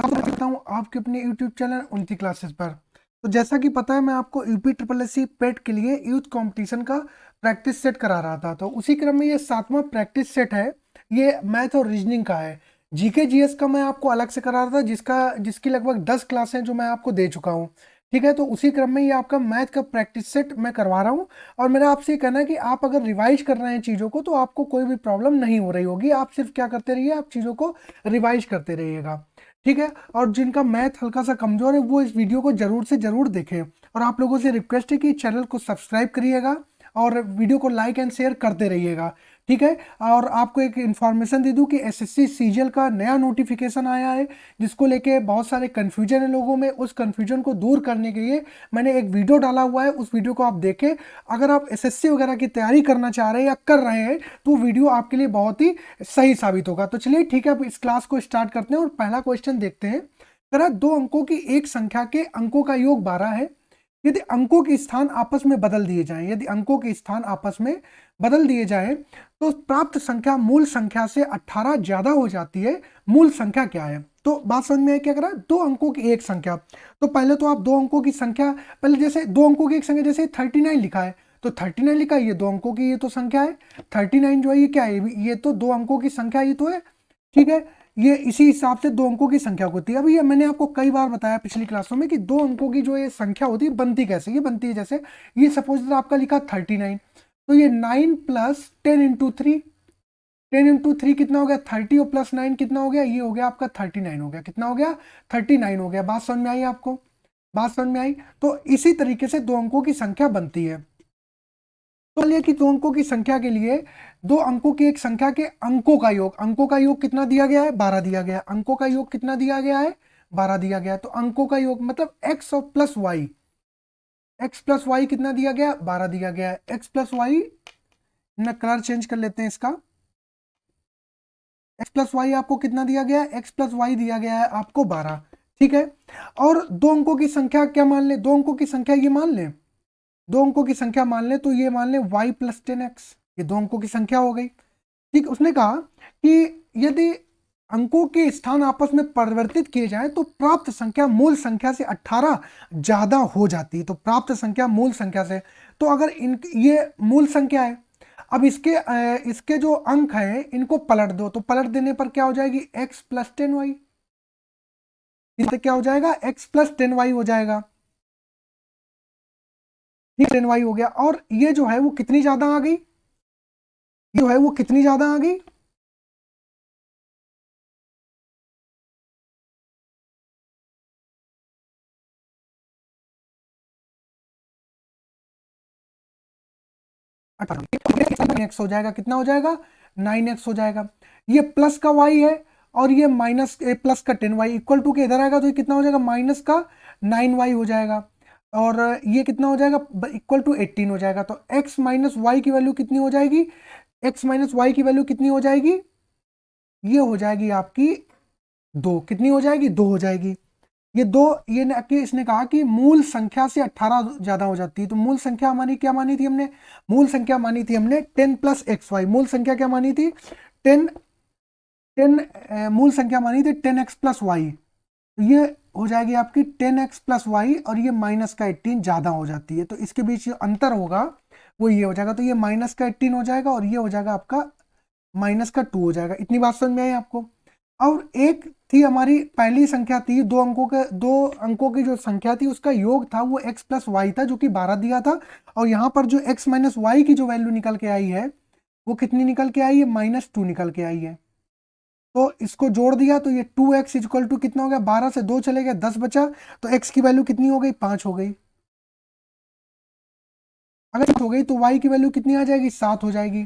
मैं करता हूँ आपके अपने यूट्यूब चैनल उनकी क्लासेस पर। तो जैसा कि पता है, मैं आपको यूपी ट्रिपल एस सी पेट के लिए यूथ कंपटीशन का प्रैक्टिस सेट करा रहा था। तो उसी क्रम में ये 7वां प्रैक्टिस सेट है। ये मैथ और रीजनिंग का है। जीके जीएस का मैं आपको अलग से करा रहा था, जिसकी लगभग 10 क्लासें जो मैं आपको दे चुका हूँ। ठीक है, तो उसी क्रम में ये आपका मैथ का प्रैक्टिस सेट मैं करवा रहा हूँ। और मेरा आपसे ये कहना है कि आप अगर रिवाइज कर रहे हैं चीज़ों को, तो आपको कोई भी प्रॉब्लम नहीं हो रही होगी। आप सिर्फ क्या करते रहिए, आप चीज़ों को रिवाइज करते रहिएगा। ठीक है, और जिनका मैथ हल्का सा कमज़ोर है वो इस वीडियो को ज़रूर से ज़रूर देखें। और आप लोगों से रिक्वेस्ट है कि चैनल को सब्सक्राइब करिएगा और वीडियो को लाइक एंड शेयर करते रहिएगा। ठीक है, और आपको एक इन्फॉर्मेशन दे दूं कि एसएससी सीजीएल का नया नोटिफिकेशन आया है, जिसको लेके बहुत सारे कन्फ्यूजन है लोगों में। उस कन्फ्यूजन को दूर करने के लिए मैंने एक वीडियो डाला हुआ है, उस वीडियो को आप देखें। अगर आप एसएससी वगैरह की तैयारी करना चाह रहे हैं या कर रहे हैं, तो वीडियो आपके लिए बहुत ही सही साबित होगा। तो चलिए ठीक है, अब इस क्लास को स्टार्ट करते हैं और पहला क्वेश्चन देखते हैं। अगर 2 अंकों की एक संख्या के अंकों का योग 12 है, यदि अंकों के स्थान आपस में बदल दिए जाएं, यदि अंकों के स्थान आपस में बदल दिए जाएं, तो प्राप्त संख्या मूल संख्या से 18 ज्यादा हो जाती है। मूल संख्या क्या है? तो बात समझ में है क्या? करा 2 अंकों की एक संख्या, तो पहले तो आप 2 अंकों की संख्या, पहले जैसे 2 अंकों की एक संख्या, जैसे 39 लिखा है, तो 39 लिखा है, ये 2 अंकों की ये तो संख्या है। 39 जो है ये क्या है? ये तो 2 अंकों की संख्या ही तो है। ठीक है, ये इसी हिसाब से 2 अंकों की संख्या होती है। अभी ये मैंने आपको कई बार बताया पिछली क्लासों में कि 2 अंकों की जो ये संख्या होती है बनती कैसे? ये बनती है जैसे, ये सपोज आपका लिखा 39, तो ये 9 प्लस 10 इंटू 3, 10 इंटू 3 कितना हो गया? 30, और प्लस 9 कितना हो गया? ये हो गया आपका 39 हो गया। कितना हो गया? 39 हो गया। बात समझ में आई आपको? बात समझ में आई? तो इसी तरीके से 2 अंकों की संख्या बनती है। तो लिए कि 2 अंकों की संख्या के लिए 2 अंकों की एक संख्या के अंकों का योग कितना दिया गया है? 12 दिया गया है। अंकों का योग कितना दिया गया है? 12 दिया गया है। तो अंकों का योग मतलब x और plus y, x plus y कितना दिया गया? 12 दिया गया है। एक्स प्लस वाई, ना कलर चेंज कर लेते हैं इसका। एक्स प्लस वाई आपको कितना दिया गया है? एक्स प्लस वाई दिया गया है आपको 12। ठीक है, और 2 अंकों की संख्या क्या मान लें? 2 अंकों की संख्या ये मान लें, 2 अंकों की संख्या मान लें, तो ये मान लें y प्लस 10x, ये 2 अंकों की संख्या हो गई। ठीक, उसने कहा कि यदि अंकों के स्थान आपस में परिवर्तित किए जाएं, तो प्राप्त संख्या मूल संख्या से 18 ज्यादा हो जाती है। तो प्राप्त संख्या मूल संख्या से, तो अगर इन ये मूल संख्या है, अब इसके जो अंक हैं इनको पलट दो, तो पलट देने पर क्या हो जाएगी? x plus 10y। इससे क्या हो जाएगा? x प्लस 10y हो जाएगा। 10y हो गया, और ये जो है वो कितनी ज्यादा आ गई? जो है वो कितनी ज्यादा आ गई? एक्स हो जाएगा। कितना हो जाएगा? 9x हो जाएगा। ये प्लस का y है और ये माइनस प्लस का 10y इक्वल टू के इधर आएगा, तो ये कितना हो जाएगा? माइनस का 9y हो जाएगा। और ये कितना हो जाएगा? इक्वल टू 18 हो जाएगा। तो x माइनस वाई की वैल्यू कितनी हो जाएगी? x माइनस वाई की वैल्यू कितनी हो जाएगी? ये हो जाएगी आपकी 2। कितनी हो जाएगी? 2 हो जाएगी। ये 2, ये कि इसने कहा कि मूल संख्या से 18 ज्यादा हो जाती है। तो मूल संख्या हमारी क्या मानी थी हमने? मूल संख्या मानी थी हमने 10 प्लस एक्स वाई। मूल संख्या क्या मानी थी? 10 मूल संख्या मानी थी 10x प्लस वाई। तो ये हो जाएगी आपकी 10x प्लस वाई, और ये माइनस का 18 ज्यादा हो जाती है। तो इसके बीच जो अंतर होगा वो ये हो जाएगा। तो ये माइनस का 18 हो जाएगा और ये हो जाएगा आपका माइनस का 2 हो जाएगा। इतनी बात समझ में आई आपको? और एक थी हमारी पहली संख्या थी, 2 अंकों की जो संख्या थी उसका योग था वो x प्लस वाई था, जो कि 12 दिया था। और यहाँ पर जो x माइनस वाई की जो वैल्यू निकल के आई है वो कितनी निकल के आई है? -2 निकल के आई है। तो इसको जोड़ दिया तो ये 2x इक्वल टू कितना हो गया? 12 से 2 चले गए, 10 बचा। तो x की वैल्यू कितनी हो गई? 5 हो गई। अगर 7 हो गई तो y की वैल्यू कितनी आ जाएगी? 7 हो जाएगी।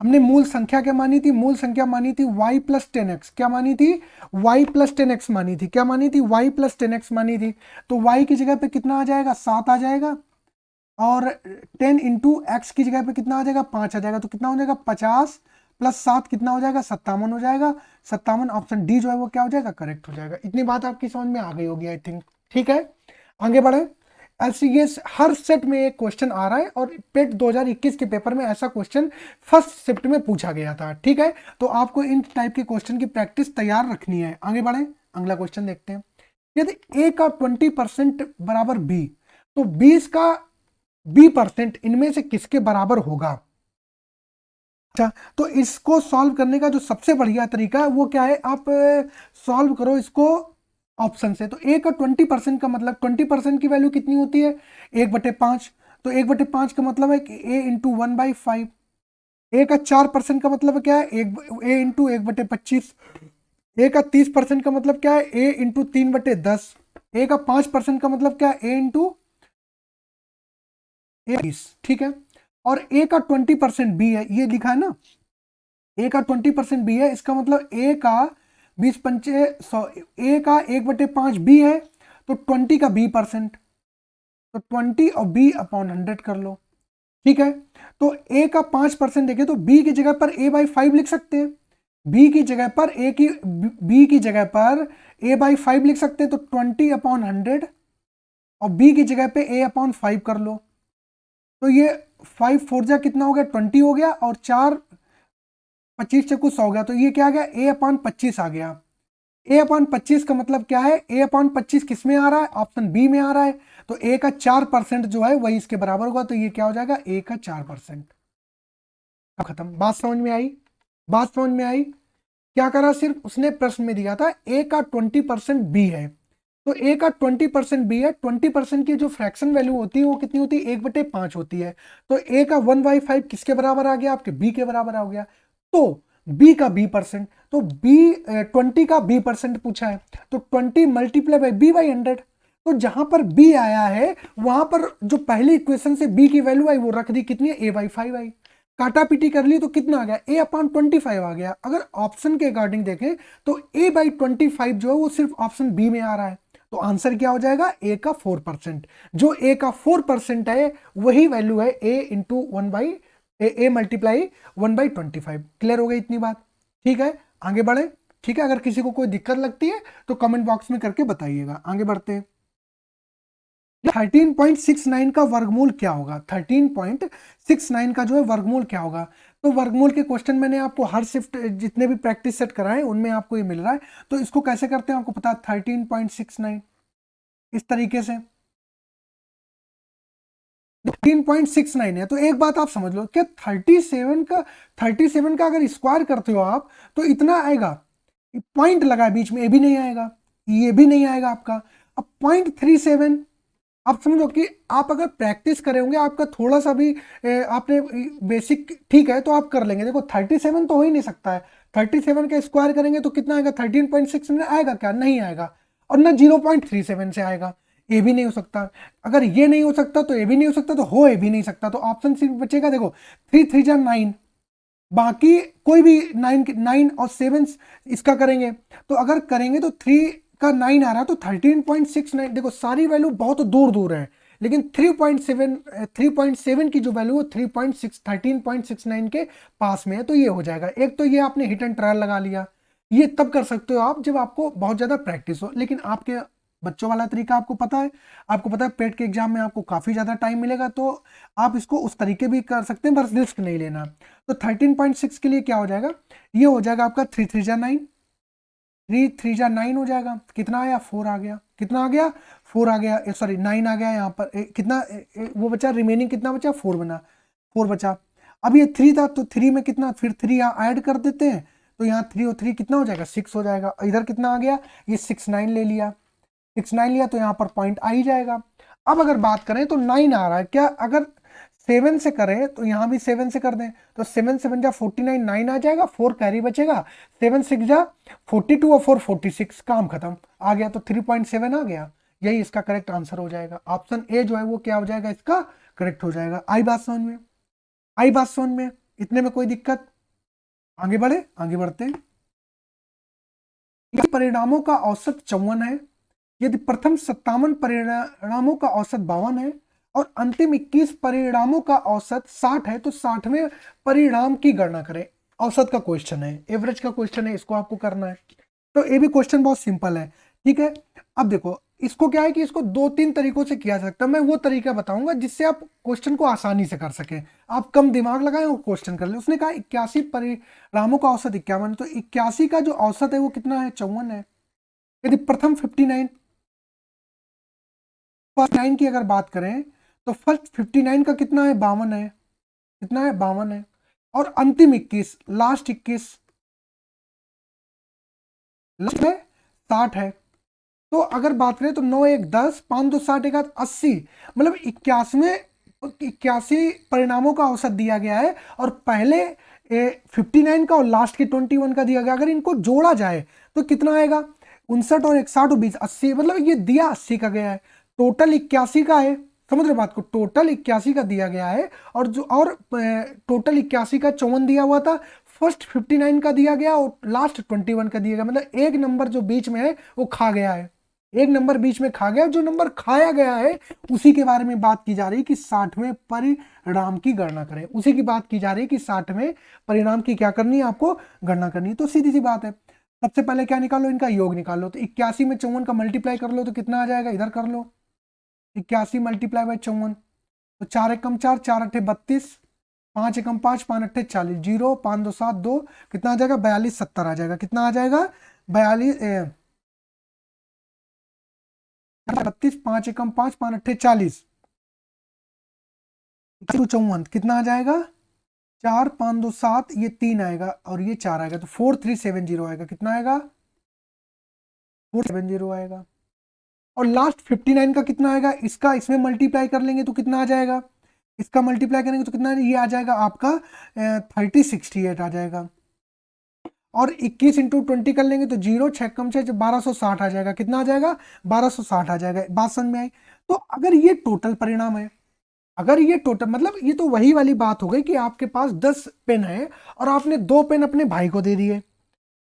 हमने मूल संख्या क्या मानी थी? मूल संख्या मानी थी y प्लस 10x। क्या मानी थी? y प्लस 10x मानी थी। क्या मानी थी? y प्लस 10x मानी थी। तो y की जगह पे कितना आ जाएगा? 7 आ जाएगा। और 10 इंटू एक्स की जगह पे कितना आ जाएगा? 5 आ जाएगा। तो कितना हो जाएगा? 50 प्लस 7 कितना हो जाएगा? 57 हो जाएगा। 57, ऑप्शन डी जो है वो क्या हो जाएगा? करेक्ट हो जाएगा। इतनी बात आपकी समझ में आ गई होगी आई थिंक। ठीक है, आगे बढ़े। एलसीएस हर सेट में एक क्वेश्चन आ रहा है, और पेट 2021 के पेपर में ऐसा क्वेश्चन फर्स्ट शिफ्ट में पूछा गया था। ठीक है, तो आपको इन टाइप के क्वेश्चन की प्रैक्टिस तैयार रखनी है। आगे बढ़े। अगला क्वेश्चन देखते हैं। यदि a का 20% बराबर b, तो 20 का b% इनमें से किसके बराबर होगा? अच्छा, तो इसको सॉल्व करने का जो सबसे बढ़िया तरीका है वो क्या है, आप सॉल्व करो इसको ऑप्शन से। तो a का 20% का मतलब 20% की वैल्यू कितनी होती है? 1/5। तो 1/5 का मतलब है कि a इंटू 1/5। ए का 4% का मतलब क्या है? ए इंटू 1/25। ए का 30% का मतलब क्या है? ए इंटू 3/10। ए का 5% का मतलब क्या है? ए इंटू 20। ठीक है। और ए का 20% बी है, ये लिखा है ना, ए का 20% बी है, इसका मतलब ए का 20 पंचे 100, ए का 1/5 बी है, तो 20 का b%, तो 20 और b अपॉन 100 कर लो। ठीक है। तो ए का 5% देखें तो बी की जगह पर a/5 लिख सकते हैं, बी की जगह पर बी की जगह पर a/5 लिख सकते हैं, तो 20/100 और बी की जगह पे a/5 कर लो। तो ये 5 4 जा कितना हो गया? 20 हो गया, और 4 25 से कुछ हो गया, तो ये क्या आ गया? a/25 आ गया। a/25 का मतलब क्या है? a/25 किस में आ रहा है? ऑप्शन बी में आ रहा है। तो a का 4% जो है वही इसके बराबर होगा, तो ये क्या हो जाएगा? a का 4%। खत्म। बात समझ में आई? बात समझ में आई? क्या करा? सिर्फ उसने प्रश्न में दिया था a का 20% b है, तो a का 20% b है। 20% की जो फ्रैक्शन वैल्यू होती है वो कितनी होती है? 1/5 होती है। तो a का 1/5 किसके बराबर आ गया? आपके b के बराबर आ गया। तो b का b%, तो b 20 का b% पूछा है, तो 20 मल्टीप्लाई बाई b/100। तो जहां पर b आया है वहां पर जो पहली इक्वेशन से b की वैल्यू आई वो रख दी, कितनी है? a/5 आई। काटा पीटी कर ली तो कितना आ गया? a/25 आ गया। अगर ऑप्शन के अकॉर्डिंग देखें तो a/25 जो है वो सिर्फ ऑप्शन बी में आ रहा है, तो आंसर क्या हो जाएगा? a का 4%। जो a का 4% है वही वैल्यू है a into 1 A multiply 1/25। Clear हो गई इतनी बात? ठीक है, आगे बढ़े। ठीक है, अगर किसी को कोई दिक्कत लगती है तो कमेंट बॉक्स में करके बताइएगा। आगे बढ़ते हैं। 13.69 का वर्गमूल क्या होगा? 13.69 का जो है वर्गमूल क्या होगा? तो वर्गमूल के क्वेश्चन मैंने आपको हर शिफ्ट जितने भी प्रैक्टिस सेट कराए उनमें आपको ये मिल रहा है। तो इसको कैसे करते हैं आपको पता है? 13.69 इस तरीके से 13.69 है। तो एक बात आप समझ लो कि 37 का अगर स्क्वायर करते हो आप तो इतना आएगा। पॉइंट लगा है बीच में, ये भी नहीं आएगा, ये भी नहीं आएगा आपका। अब 0.37 आप समझो कि आप अगर प्रैक्टिस करे होंगे, आपका थोड़ा सा भी आपने बेसिक ठीक है तो आप कर लेंगे। देखो 37 तो हो ही नहीं सकता है। 37 का स्क्वायर करेंगे तो कितना आएगा? 13.6 में आएगा क्या? नहीं आएगा। और ना 0.37 से आएगा, ये भी नहीं हो सकता। अगर ये नहीं हो सकता तो ये भी नहीं हो सकता, तो हो ये भी नहीं सकता। तो ऑप्शन सिर्फ बचेगा, देखो 3 3 जा 9, बाकी कोई भी 9 और 7 इसका करेंगे। तो अगर करेंगे तो 3 का 9 आ रहा है, तो 13.69। देखो सारी वैल्यू बहुत दूर दूर है, लेकिन 3.7 की जो वैल्यू है 13.69 के पास में है, तो ये हो जाएगा। एक तो ये आपने हिट एंड ट्रायल लगा लिया, ये तब कर सकते हो आप जब आपको बहुत ज़्यादा प्रैक्टिस हो। लेकिन आपके बच्चों वाला तरीका आपको पता है, आपको पता है पेट के एग्जाम में आपको काफ़ी ज़्यादा टाइम मिलेगा, तो आप इसको उस तरीके भी कर सकते हैं, बस रिस्क नहीं लेना। तो 13.6 के लिए क्या हो जाएगा? ये हो जाएगा आपका 3 3 जा 9, 3 3 जा 9 हो जाएगा। कितना आया? 4 आ गया। कितना आ गया? 4 आ गया, सॉरी 9 आ गया। यहाँ पर कितना वो बचा? रिमेनिंग कितना बचा? 4 बना, 4 बचा। अब ये 3 था तो 3 में कितना? फिर 3 यहाँ ऐड कर देते हैं, तो यहाँ 3 और 3 कितना हो जाएगा? 6 हो जाएगा। इधर कितना आ गया? ये 6 9 ले लिया, 6 9 लिया, तो यहाँ पर पॉइंट आ ही जाएगा। अब अगर बात करें तो 9 आ रहा है क्या? अगर 7 से करें तो यहाँ भी 7 से कर दें, तो 7 7 जा 49, 9 आ जाएगा, 4 कैरी बचेगा, 7 6 जा 42 और 4 46, काम खत्म। आ गया, तो 3.7 आ गया। यही इसका करेक्ट आंसर हो जाएगा। ऑप्शन ए जो है वो क्या हो जाएगा? इसका करेक्ट हो जाएगा। आई बात समझ में? आई बात समझ में? इतने में कोई दिक्कत? आगे बढ़े, आगे बढ़ते हैं। परिणामों का औसत 54 है, यदि प्रथम 57 परिणामों का औसत 52 है और अंतिम 21 परिणामों का औसत 60 है, तो 60वें परिणाम की गणना करें। औसत का क्वेश्चन है, एवरेज का क्वेश्चन है, इसको आपको करना है। तो ये भी क्वेश्चन बहुत सिंपल है। ठीक है, अब देखो इसको क्या है कि इसको 2 3 तरीकों से किया जा सकता है। मैं वो तरीका बताऊंगा जिससे आप क्वेश्चन को आसानी से कर सकें, आप कम दिमाग लगाएं और क्वेश्चन कर ले। उसने कहा 81 परिणामों का औसत 51, तो 81 का जो औसत है वो कितना है? 54 है। यदि प्रथम 59 फर्स्ट 9 की अगर बात करें तो फर्स्ट 59 का कितना है 52 है, कितना है 52 है, और अंतिम 21 लास्ट 21 लास्ट है 60 है। तो अगर बात करें तो 9 1 10 5 2 60 1 80, मतलब 81 परिणामों का औसत दिया गया है, और पहले 59 का और लास्ट के 21 का दिया गया। अगर इनको जोड़ा जाए तो कितना आएगा, 59 और 61 और 20 80, मतलब ये दिया 80 का गया है, टोटल 81 का है। समझ रहे बात को, टोटल 81 का दिया गया है, और जो और टोटल 81 का 54 दिया हुआ था, फर्स्ट 59 का दिया गया और लास्ट 21 का दिया गया, मतलब एक नंबर जो बीच में है वो खा गया है, एक नंबर बीच में खा गया। जो नंबर खाया गया है उसी के बारे में बात की जा रही है कि 60वें परिणाम की गणना करें, उसी की बात की जा रही है कि 60वें परिणाम की क्या करनी है, आपको गणना करनी है। तो सीधी सी बात है, सबसे पहले क्या निकालो, इनका योग निकालो। तो 81 में 54 का मल्टीप्लाई कर लो तो कितना आ जाएगा, इधर कर लो, 81 मल्टीप्लाई बाय 54, तो 4 एकम 4 4 अट्ठे 32, 5 एकम 5 5 अट्ठे 40, 0 5 2 7 2, कितना आ जाएगा 42 70 आ जाएगा, कितना आ जाएगा 42 32, 5 एकम 5 5 अट्ठे 40, 54 कितना आ जाएगा 4 5 2 7, ये 3 आएगा और ये 4 आएगा, तो 4370 आएगा, कितना आएगा 470 आएगा। और लास्ट 59 का कितना आएगा, इसका इसमें मल्टीप्लाई कर लेंगे तो कितना आ जाएगा, इसका मल्टीप्लाई करेंगे तो कितना, ये आ जाएगा आपका 3068 आ जाएगा। और 21 इंटू 20 कर लेंगे तो 0 6 कम 6 1260 आ जाएगा, कितना आ जाएगा 1260 आ जाएगा। बात समझ में आई। तो अगर ये टोटल परिणाम है, अगर ये टोटल मतलब ये तो वही वाली बात हो गई कि आपके पास 10 पेन है और आपने 2 पेन अपने भाई को दे दिए,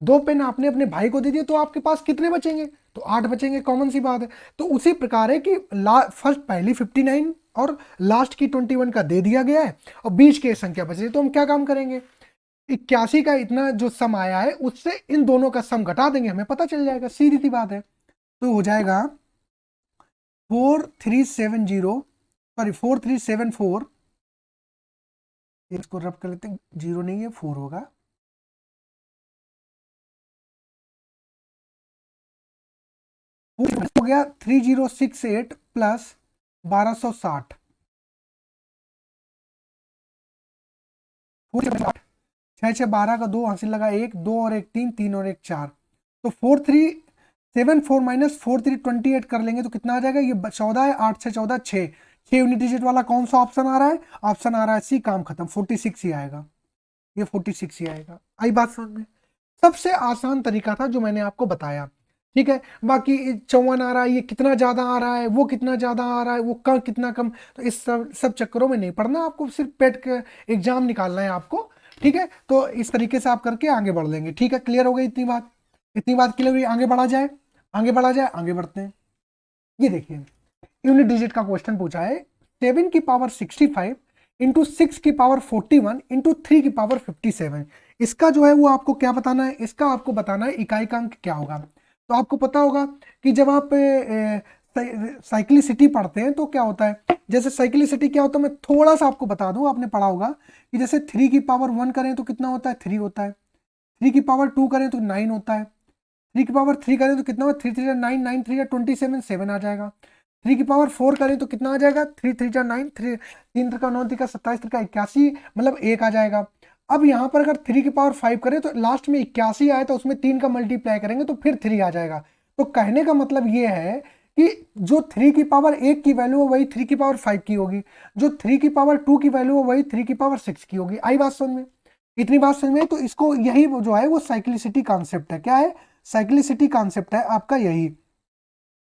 2 पेन आपने अपने भाई को दे दिए, तो आपके पास कितने बचेंगे, तो 8 बचेंगे, कॉमन सी बात है। तो उसी प्रकार है कि फर्स्ट पहली 59 और लास्ट की 21 का दे दिया गया है और बीच की संख्या बच रही, तो हम क्या काम करेंगे, 81 का इतना जो सम आया है उससे इन दोनों का सम घटा देंगे, हमें पता चल जाएगा, सीधी सी बात है। तो हो जाएगा 4370, सॉरी 4374, इसको रब कर लेते हैं, 0 नहीं है 4 होगा, हो गया 3068 प्लस 1260, 6 6 12 का 2 हासिल लगा 1 2 और 1 3 3 और 1 4, तो 4374 माइनस 4328 कर लेंगे तो कितना आ जाएगा, ये 14 है, 8 6 14 6 यूनिट डिजिट वाला कौन सा ऑप्शन आ रहा है, ऑप्शन आ रहा है सी, काम खत्म, 46 ही आएगा, ये 46 ही आएगा। आई बात समझ में, सबसे आसान तरीका था जो मैंने आपको बताया, ठीक है। बाकी 54 आ रहा है, ये कितना ज्यादा आ रहा है, वो कितना ज्यादा आ रहा है, वो कम कितना कम, तो इस सब चक्करों में नहीं पढ़ना, आपको सिर्फ पेट का एग्जाम निकालना है आपको, ठीक है। तो इस तरीके से आप करके आगे बढ़ लेंगे, ठीक है। क्लियर हो गई इतनी बात, इतनी बात क्लियर हुई, आगे बढ़ा जाए, आगे बढ़ा जाए, आगे बढ़ते हैं। ये देखिए यूनिट डिजिट का क्वेश्चन पूछा है, 7 की पावर 65 इंटू 6 की पावर 41 इंटू 3 की पावर 57, इसका जो है वो आपको क्या बताना है, इसका आपको बताना है इकाई का अंक क्या होगा। तो आपको पता होगा कि जब आप साइक्लिसिटी पढ़ते हैं तो क्या होता है, जैसे साइक्लिसिटी क्या होता है, मैं थोड़ा सा आपको बता दूं, आपने पढ़ा होगा कि जैसे 3 की पावर 1 करें तो कितना होता है 3 होता है, 3 की पावर 2 करें तो 9 होता है, 3 की पावर 3 करें तो कितना होगा 3 3 9 9 3 27 7 आ जाएगा, 3 की पावर 4 करें तो कितना आ जाएगा 3 3 9 3 3 का 9 का 27 का 81, मतलब 1 आ जाएगा। अब यहाँ पर अगर 3 की पावर 5 करें तो लास्ट में 81 आए तो उसमें 3 का मल्टीप्लाई करेंगे तो फिर 3 आ जाएगा। तो कहने का मतलब ये है कि जो 3 की पावर 1 की वैल्यू है वही 3 की पावर 5 की होगी, जो 3 की पावर 2 की वैल्यू है वही 3 की पावर 6 की होगी। आई बात समझ में, इतनी बात समझ में। तो इसको यही जो है वो साइक्लिसिटी कॉन्सेप्ट है, क्या है साइक्लिसिटी कॉन्सेप्ट है आपका यही,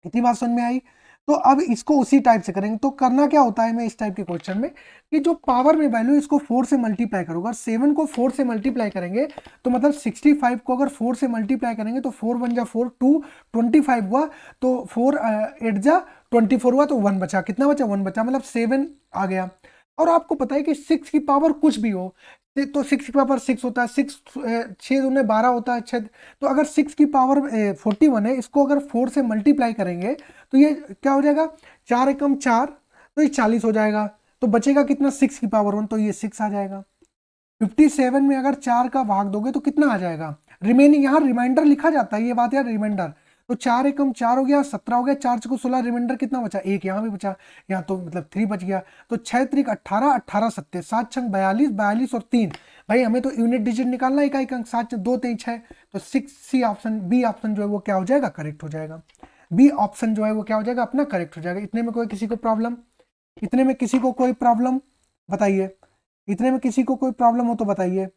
इतनी बात समझ में आई। तो अब इसको उसी टाइप से करेंगे, तो करना क्या होता है मैं इस टाइप के क्वेश्चन में कि जो पावर में वैल्यू इसको 4 से मल्टीप्लाई करूंगा, 7 को 4 से मल्टीप्लाई करेंगे तो मतलब 65 को अगर 4 से मल्टीप्लाई करेंगे तो 4 1 जा 4 2 25 हुआ, तो 4 8 जा 24 हुआ, तो 1 बचा, कितना बचा 1 बचा, मतलब 7 आ गया। और आपको पता है कि 6 की पावर कुछ भी हो तो 6 की पावर 6 होता है, 6 6 दूने 12 होता है, 6, तो अगर 6 की पावर 41 है, इसको अगर 4 से मल्टीप्लाई करेंगे तो ये क्या हो जाएगा 4 एकम 4, तो ये 40 हो जाएगा, तो बचेगा कितना 6 की पावर 1, तो ये 6 आ जाएगा। 57 में अगर 4 का भाग दोगे तो कितना आ जाएगा, रिमेनिंग, यहाँ रिमाइंडर लिखा जाता है, ये बात यार रिमाइंडर, तो 4 एकम 4 हो गया, 17 हो गया, 4 को 16, रिमाइंडर कितना बचा, एक यहाँ भी बचा, यहाँ तो मतलब 3 बच गया। तो 6 त्रिक 18, 18 सत्ते 7 छंग 42, 42 और 3, भाई हमें तो यूनिट डिजिट निकालना है, इकाई अंक 7 2 3 6, तो 6 सी ऑप्शन, बी ऑप्शन जो है वो क्या हो जाएगा, करेक्ट हो जाएगा। बी ऑप्शन जो है वो क्या हो जाएगा, अपना करेक्ट हो जाएगा। इतने में कोई किसी को प्रॉब्लम, इतने में किसी को कोई प्रॉब्लम बताइए, इतने में किसी को कोई प्रॉब्लम हो तो बताइए,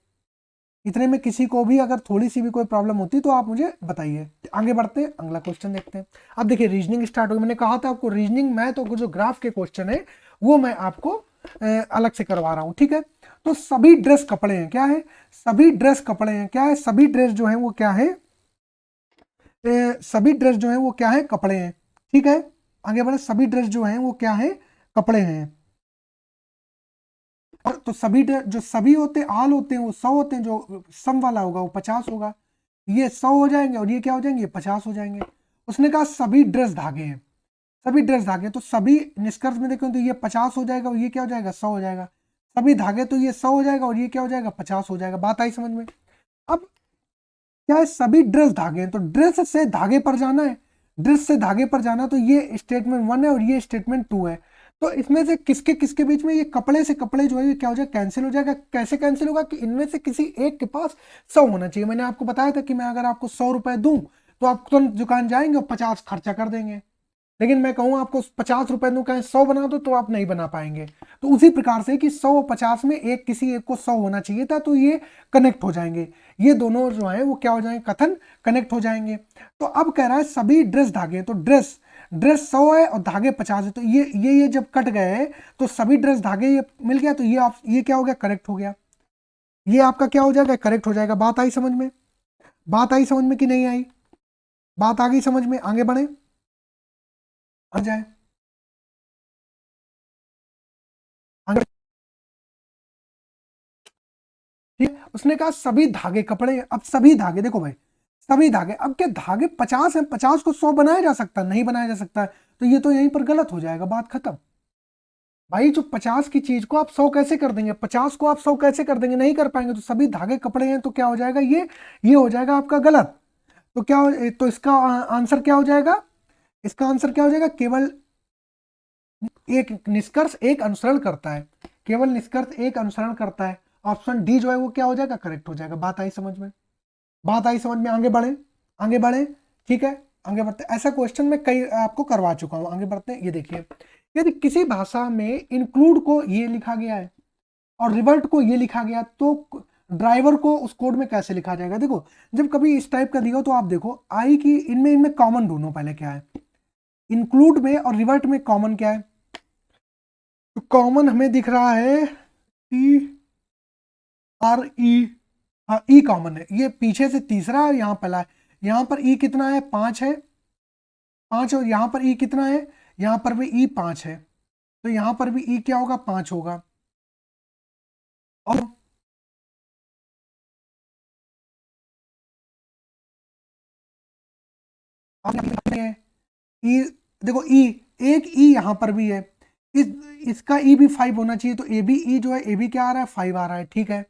इतने में किसी को भी अगर थोड़ी सी भी कोई प्रॉब्लम होती तो आप मुझे बताइए। आगे बढ़ते हैं, अगला क्वेश्चन देखते हैं। अब देखिए रीजनिंग स्टार्ट हो गई। मैंने कहा था आपको रीजनिंग मैथ और जो ग्राफ के क्वेश्चन है वो मैं आपको अलग से करवा रहा हूँ, ठीक है। तो सभी ड्रेस कपड़े हैं, क्या है, सभी ड्रेस कपड़े हैं, क्या है, सभी ड्रेस जो है वो क्या है, सभी ड्रेस जो है वो क्या है, कपड़े हैं, ठीक है। आगे बढ़े, सभी ड्रेस जो है वो क्या है, कपड़े हैं। और तो सभी जो सभी होते हैं, आल होते हैं वो 100 होते हैं, जो सम वाला होगा वो 50 होगा, ये 100 हो जाएंगे और ये क्या हो जाएंगे, ये 50 हो जाएंगे। उसने कहा सभी ड्रेस धागे हैं, सभी ड्रेस धागे, तो सभी निष्कर्ष में देखो तो ये 50 हो जाएगा और ये क्या हो जाएगा, 100 हो जाएगा। सभी धागे तो ये 100 हो जाएगा और ये क्या हो जाएगा, 50 हो जाएगा। बात आई समझ में। अब क्या है, सभी ड्रेस धागे हैं, तो ड्रेस से धागे पर जाना है, ड्रेस से धागे पर जाना, तो ये स्टेटमेंट 1 है और ये स्टेटमेंट 2 है। तो इसमें से किसके किसके बीच में, ये कपड़े से कपड़े जो है ये क्या हो जाएगा, कैंसिल हो जाएगा। कैसे कैंसिल होगा कि इनमें से किसी एक के पास 100 होना चाहिए। मैंने आपको बताया था कि मैं अगर आपको 100 रुपए दूं तो आप तुरंत दुकान जाएंगे और 50 खर्चा कर देंगे, लेकिन मैं कहूँ आपको 50 रुपए दूं, कहें 100 बना दो, तो आप नहीं बना पाएंगे। तो उसी प्रकार से कि 100 और 50 में एक किसी एक को 100 होना चाहिए था, तो ये कनेक्ट हो जाएंगे, ये दोनों जो है वो क्या हो जाएंगे, कथन कनेक्ट हो जाएंगे। तो अब कह रहा है सभी ड्रेस धागे, तो ड्रेस ड्रेस 100 है और धागे 50 है, तो ये जब कट गए तो सभी ड्रेस धागे ये मिल गया, तो ये क्या हो गया, करेक्ट हो गया। ये आपका क्या हो जाएगा, करेक्ट हो जाएगा। बात आई समझ में, बात आई समझ में कि नहीं आई, बात आ गई समझ में। आगे बढ़े, आ जाए आगे। ठीक है, उसने कहा सभी धागे कपड़े। अब सभी धागे देखो भाई, सभी धागे, अब क्या धागे 50 है, 50 को 100 बनाया जा सकता है, नहीं बनाया जा सकता है, तो ये तो यहीं पर गलत हो जाएगा, बात खत्म। भाई जो 50 की चीज को आप 100 कैसे कर देंगे, 50 को आप 100 कैसे कर देंगे, नहीं कर पाएंगे। तो सभी धागे कपड़े हैं, तो क्या हो जाएगा, ये हो जाएगा आपका गलत। तो क्या तो इसका आंसर क्या हो जाएगा, इसका आंसर क्या हो जाएगा, केवल एक निष्कर्ष एक अनुसरण करता है, केवल निष्कर्ष एक अनुसरण करता है। ऑप्शन डी जो है वो क्या हो जाएगा, करेक्ट हो जाएगा। बात आई समझ में, बात आई समझ में। आगे बढ़े, आगे बढ़े, ठीक है, आगे बढ़ते। ऐसा क्वेश्चन मैं कई आपको करवा चुका हूं। आगे बढ़ते हैं, ये देखिए, यदि किसी भाषा में इंक्लूड को ये लिखा गया है और रिवर्ट को ये लिखा गया, तो ड्राइवर को उस कोड में कैसे लिखा जाएगा। देखो जब कभी इस टाइप का दिखा तो आप देखो आई की इनमें इनमें कॉमन ढूंढो पहले क्या है, इंक्लूड में और रिवर्ट में कॉमन क्या है। तो कॉमन हमें दिख रहा है टी आर ई, हाँ ई कॉमन है, ये पीछे से तीसरा है, यहाँ पहला है। यहाँ पर ई कितना है, 5 है, 5, और यहाँ पर ई कितना है, यहाँ पर भी ई 5 है, तो यहाँ पर भी ई क्या होगा, 5 होगा। और ई देखो ई, एक ई यहाँ पर भी है, इस इसका ई भी 5 होना चाहिए, तो ए बी ई जो है, ए बी क्या आ रहा है, 5 आ रहा है, ठीक है,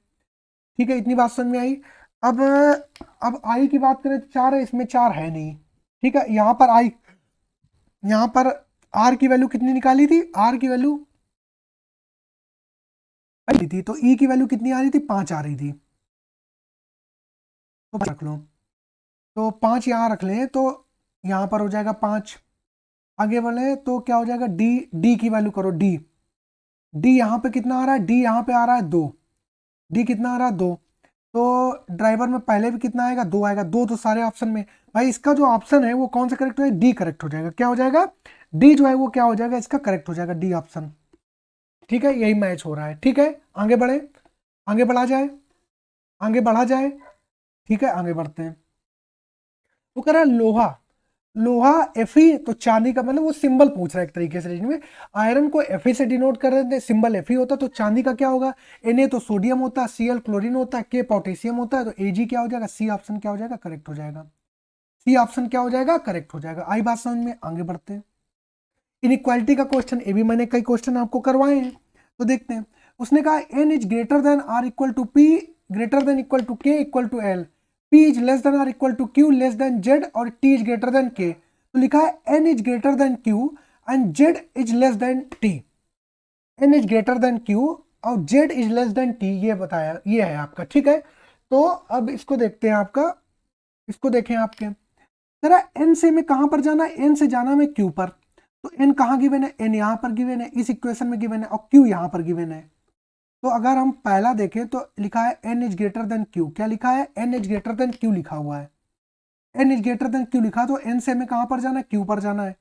ठीक है, इतनी बात समझ में आई। अब आई की बात करें तो 4 है, इसमें 4 है नहीं, ठीक है। यहाँ पर आई, यहाँ पर आर की वैल्यू कितनी निकाली थी, आर की वैल्यू थी, तो ई की वैल्यू कितनी आ रही थी, 5 आ रही थी, तो रख लो, तो 5 यहाँ रख लें, तो यहाँ पर हो जाएगा 5। आगे बढ़े तो क्या हो जाएगा, डी, डी की वैल्यू करो, डी, डी यहाँ पे कितना आ रहा है, डी यहाँ पे आ रहा है 2, डी कितना आ रहा है 2, तो ड्राइवर में पहले भी कितना आएगा, 2 आएगा, 2 तो सारे ऑप्शन में। भाई इसका जो ऑप्शन है वो कौन सा करेक्ट हो जाएगा, डी करेक्ट हो जाएगा। क्या हो जाएगा, डी जो है वो क्या हो जाएगा, इसका करेक्ट हो जाएगा, डी ऑप्शन, ठीक है, यही मैच हो रहा है, ठीक है। आगे बढ़े, आगे बढ़ा जाए, आगे बढ़ा जाए, ठीक है, आगे बढ़ते हैं। वो कह रहा है लोहा, लोहा Fe, तो चांदी का मतलब वो सिंबल पूछ रहा है एक तरीके से रेंज में। आयरन को Fe से डिनोट कर रहे थे, सिंबल Fe होता, तो चांदी का क्या होगा, Na तो सोडियम होता है, Cl क्लोरीन होता है, K पोटेशियम होता है, तो Ag क्या हो जाएगा, सी ऑप्शन क्या हो जाएगा, करेक्ट हो जाएगा, सी ऑप्शन क्या हो जाएगा, करेक्ट हो जाएगा। आई बात समझ में, आगे बढ़ते हैं। इनइक्वालिटी का क्वेश्चन, ये भी मैंने कई क्वेश्चन आपको करवाए हैं, तो देखते हैं। उसने कहा n is greater than or equal to P, greater than equal to K equal to L, P is less than or equal to Q less than Z और T is greater than K। तो लिखा है N is greater than Q and Z is less than T। N is greater than Q और Z is less than T, ये बताया, ये है आपका, ठीक है। तो अब इसको देखते हैं आपका, इसको देखें आपके जरा, N से में कहाँ पर जाना है, N से जाना में Q पर। तो N कहाँ गिवन है, N यहाँ पर गिवन है, इस इक्वेशन में गिवन है, और Q यहाँ पर गिवन है। तो अगर हम पहला देखें तो लिखा है N is greater than Q, क्या लिखा है, N is greater than Q लिखा हुआ है। N is greater than Q लिखा, तो N से हमें कहाँ पर जाना है, Q पर जाना है।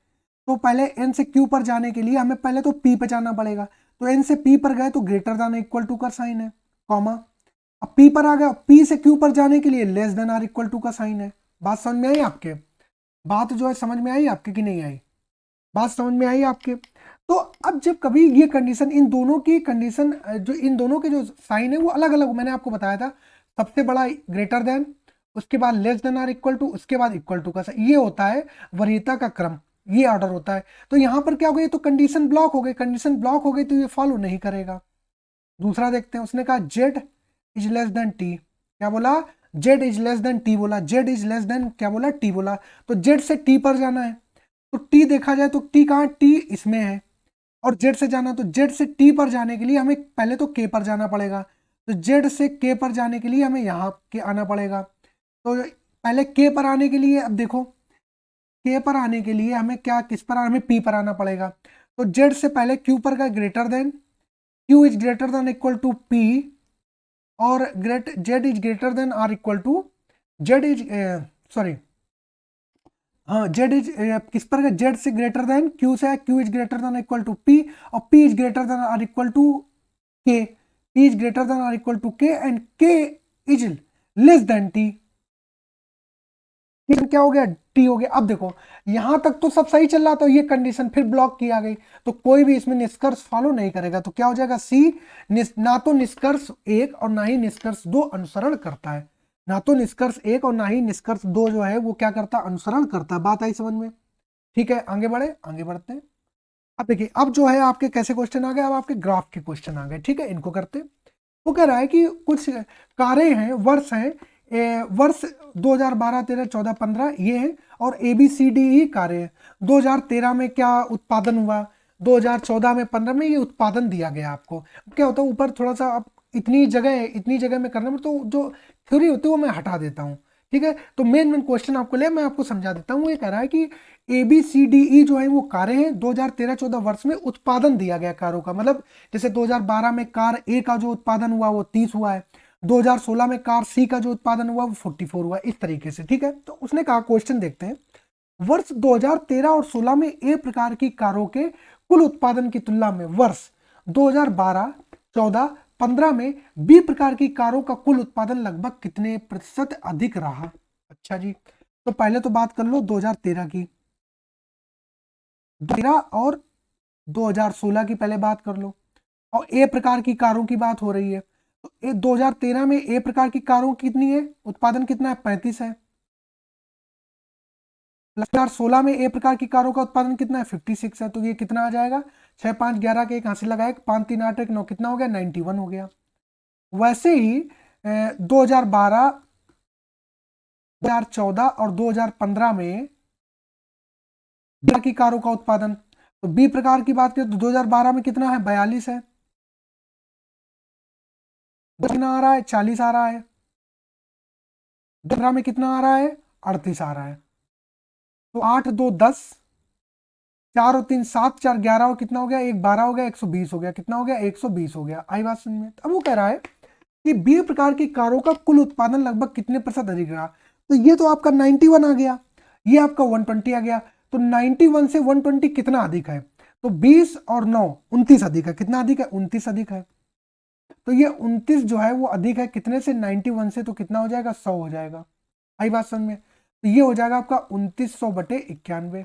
तो पहले N से Q पर जाने के लिए हमें पहले तो P पर जाना पड़ेगा। तो N से P पर गए तो ग्रेटर देन इक्वल टू का साइन है, कॉमा। अब P पर आ गया, P से Q पर जाने के लिए less than or equal to का साइन है। बात समझ में आई आपके, बात जो है समझ में आई आपके कि नहीं आई, बात समझ में आई आपके। तो अब जब कभी ये कंडीशन, इन दोनों की कंडीशन, जो इन दोनों के जो साइन है वो अलग अलग, मैंने आपको बताया था, सबसे बड़ा ग्रेटर देन, उसके बाद less than or equal to, उसके बाद इक्वल टू का, ये होता है वरीयता का क्रम, ये ऑर्डर होता है। तो यहाँ पर क्या हो गई, तो कंडीशन ब्लॉक हो गई, कंडीशन ब्लॉक हो गई तो ये फॉलो नहीं करेगा। दूसरा देखते हैं, उसने कहा Z is less than T, क्या बोला, Z is less than T बोला, जेड इज लेस देन क्या बोला, टी बोला। तो जेड से टी पर जाना है, तो टी देखा जाए तो टी कहाँ, टी इसमें है, और जेड से जाना, तो जेड से टी पर जाने के लिए हमें पहले तो के पर जाना पड़ेगा। तो जेड से के पर जाने के लिए हमें यहाँ के आना पड़ेगा। तो पहले के पर आने के लिए, अब देखो के पर आने के लिए हमें क्या, किस पर हमें पी पर आना पड़ेगा। तो जेड से पहले क्यू पर का greater than, Q is greater than equal to P, और great Z is greater than or equal to, Z is sorry, हाँ जेड इज किस पर, जेड से ग्रेटर देन क्यू से, Q is greater than equal to P, और P is greater than or equal to K, P is greater than or equal to K and K is less than T. क्या हो गया, T हो गया। अब देखो यहां तक तो सब सही चल रहा था, ये कंडीशन फिर ब्लॉक किया गई, तो कोई भी इसमें निष्कर्ष फॉलो नहीं करेगा। तो क्या हो जाएगा, सी, ना तो निष्कर्ष एक और ना ही निष्कर्ष दो अनुसरण करता है, ना तो निष्कर्ष एक और ना ही निष्कर्ष दो जो है वो क्या करता है, अनुसरण करता है। बात आई समझ में, ठीक है। आगे बढ़े, आगे बढ़ते हैं। अब देखिए, अब जो है आपके कैसे क्वेश्चन आ गए, अब आपके ग्राफ के क्वेश्चन आ गए, ठीक है। इनको करते हैं। वो कह रहा है कि कुछ कारें हैं, वर्ष हैं, वर्ष 2012, 13, 14, 15 ये है, और A B C D E कारें हैं। 2013 में क्या उत्पादन हुआ, 2014 में, 15 में ये उत्पादन दिया गया आपको। क्या होता है, ऊपर थोड़ा सा आप इतनी जगह में करने में, तो जो थ्योरी होती है वो मैं हटा देता हूँ, ठीक है। तो मेन क्वेश्चन आपको ले, मैं आपको समझा देता हूँ। ये कह रहा है कि A B C D E जो है वो कारें हैं, 2013-14 वर्ष में उत्पादन दिया गया कारों का, मतलब जैसे 2012 में कार ए का जो उत्पादन हुआ वो 30 हुआ है, 2016 में कार सी का जो उत्पादन हुआ वो 44 हुआ, इस तरीके से, ठीक है। तो उसने कहा, क्वेश्चन देखते हैं, वर्ष 2013 और 16 में ए प्रकार की कारों के कुल उत्पादन की तुलना में वर्ष 2012, 14, 15 में बी प्रकार की कारों का कुल उत्पादन लगभग कितने प्रतिशत अधिक रहा। अच्छा जी, तो पहले तो बात कर लो 2013 की, 13 और 2016 की पहले बात कर लो, और ए प्रकार की कारों की बात हो रही है। तो 2013 में ए प्रकार की कारों की कितनी है, उत्पादन कितना है, 35 है। 2016 में ए प्रकार की कारों का उत्पादन कितना है, 56 है। तो ये कितना आ जाएगा, 6, 5, 11 के एक हासिल लगाए, 5, 3, 8, 1, 9, कितना हो गया, 91 हो गया। वैसे ही 2012, 2014 और 2015 में बी की कारों का उत्पादन, तो बी प्रकार की बात करें तो 2012 में कितना है, 42 है। कितना आ रहा है, 40 आ रहा है। 15 में कितना आ रहा है, 38 आ रहा है। तो 8, 2, 10, 4 और 3, 7, 4, 11 और कितना हो गया, 1, 12 हो गया, 120 हो गया। कितना हो गया, 120 हो गया। आई बात समझ में। अब वो कह रहा है कि बी प्रकार की कारों का कुल उत्पादन लगभग कितने प्रतिशत अधिक रहा। तो ये तो आपका 91 आ गया, ये आपका 120 आ गया। तो 91 से 120 कितना अधिक है, तो 20 और 9, 29 अधिक है। कितना अधिक है, 29 अधिक है। तो ये 29 जो है वो अधिक है कितने से, 91 से। तो कितना हो जाएगा, 100 हो जाएगा। आई बात समझ में। तो ये हो जाएगा आपका 2900/91।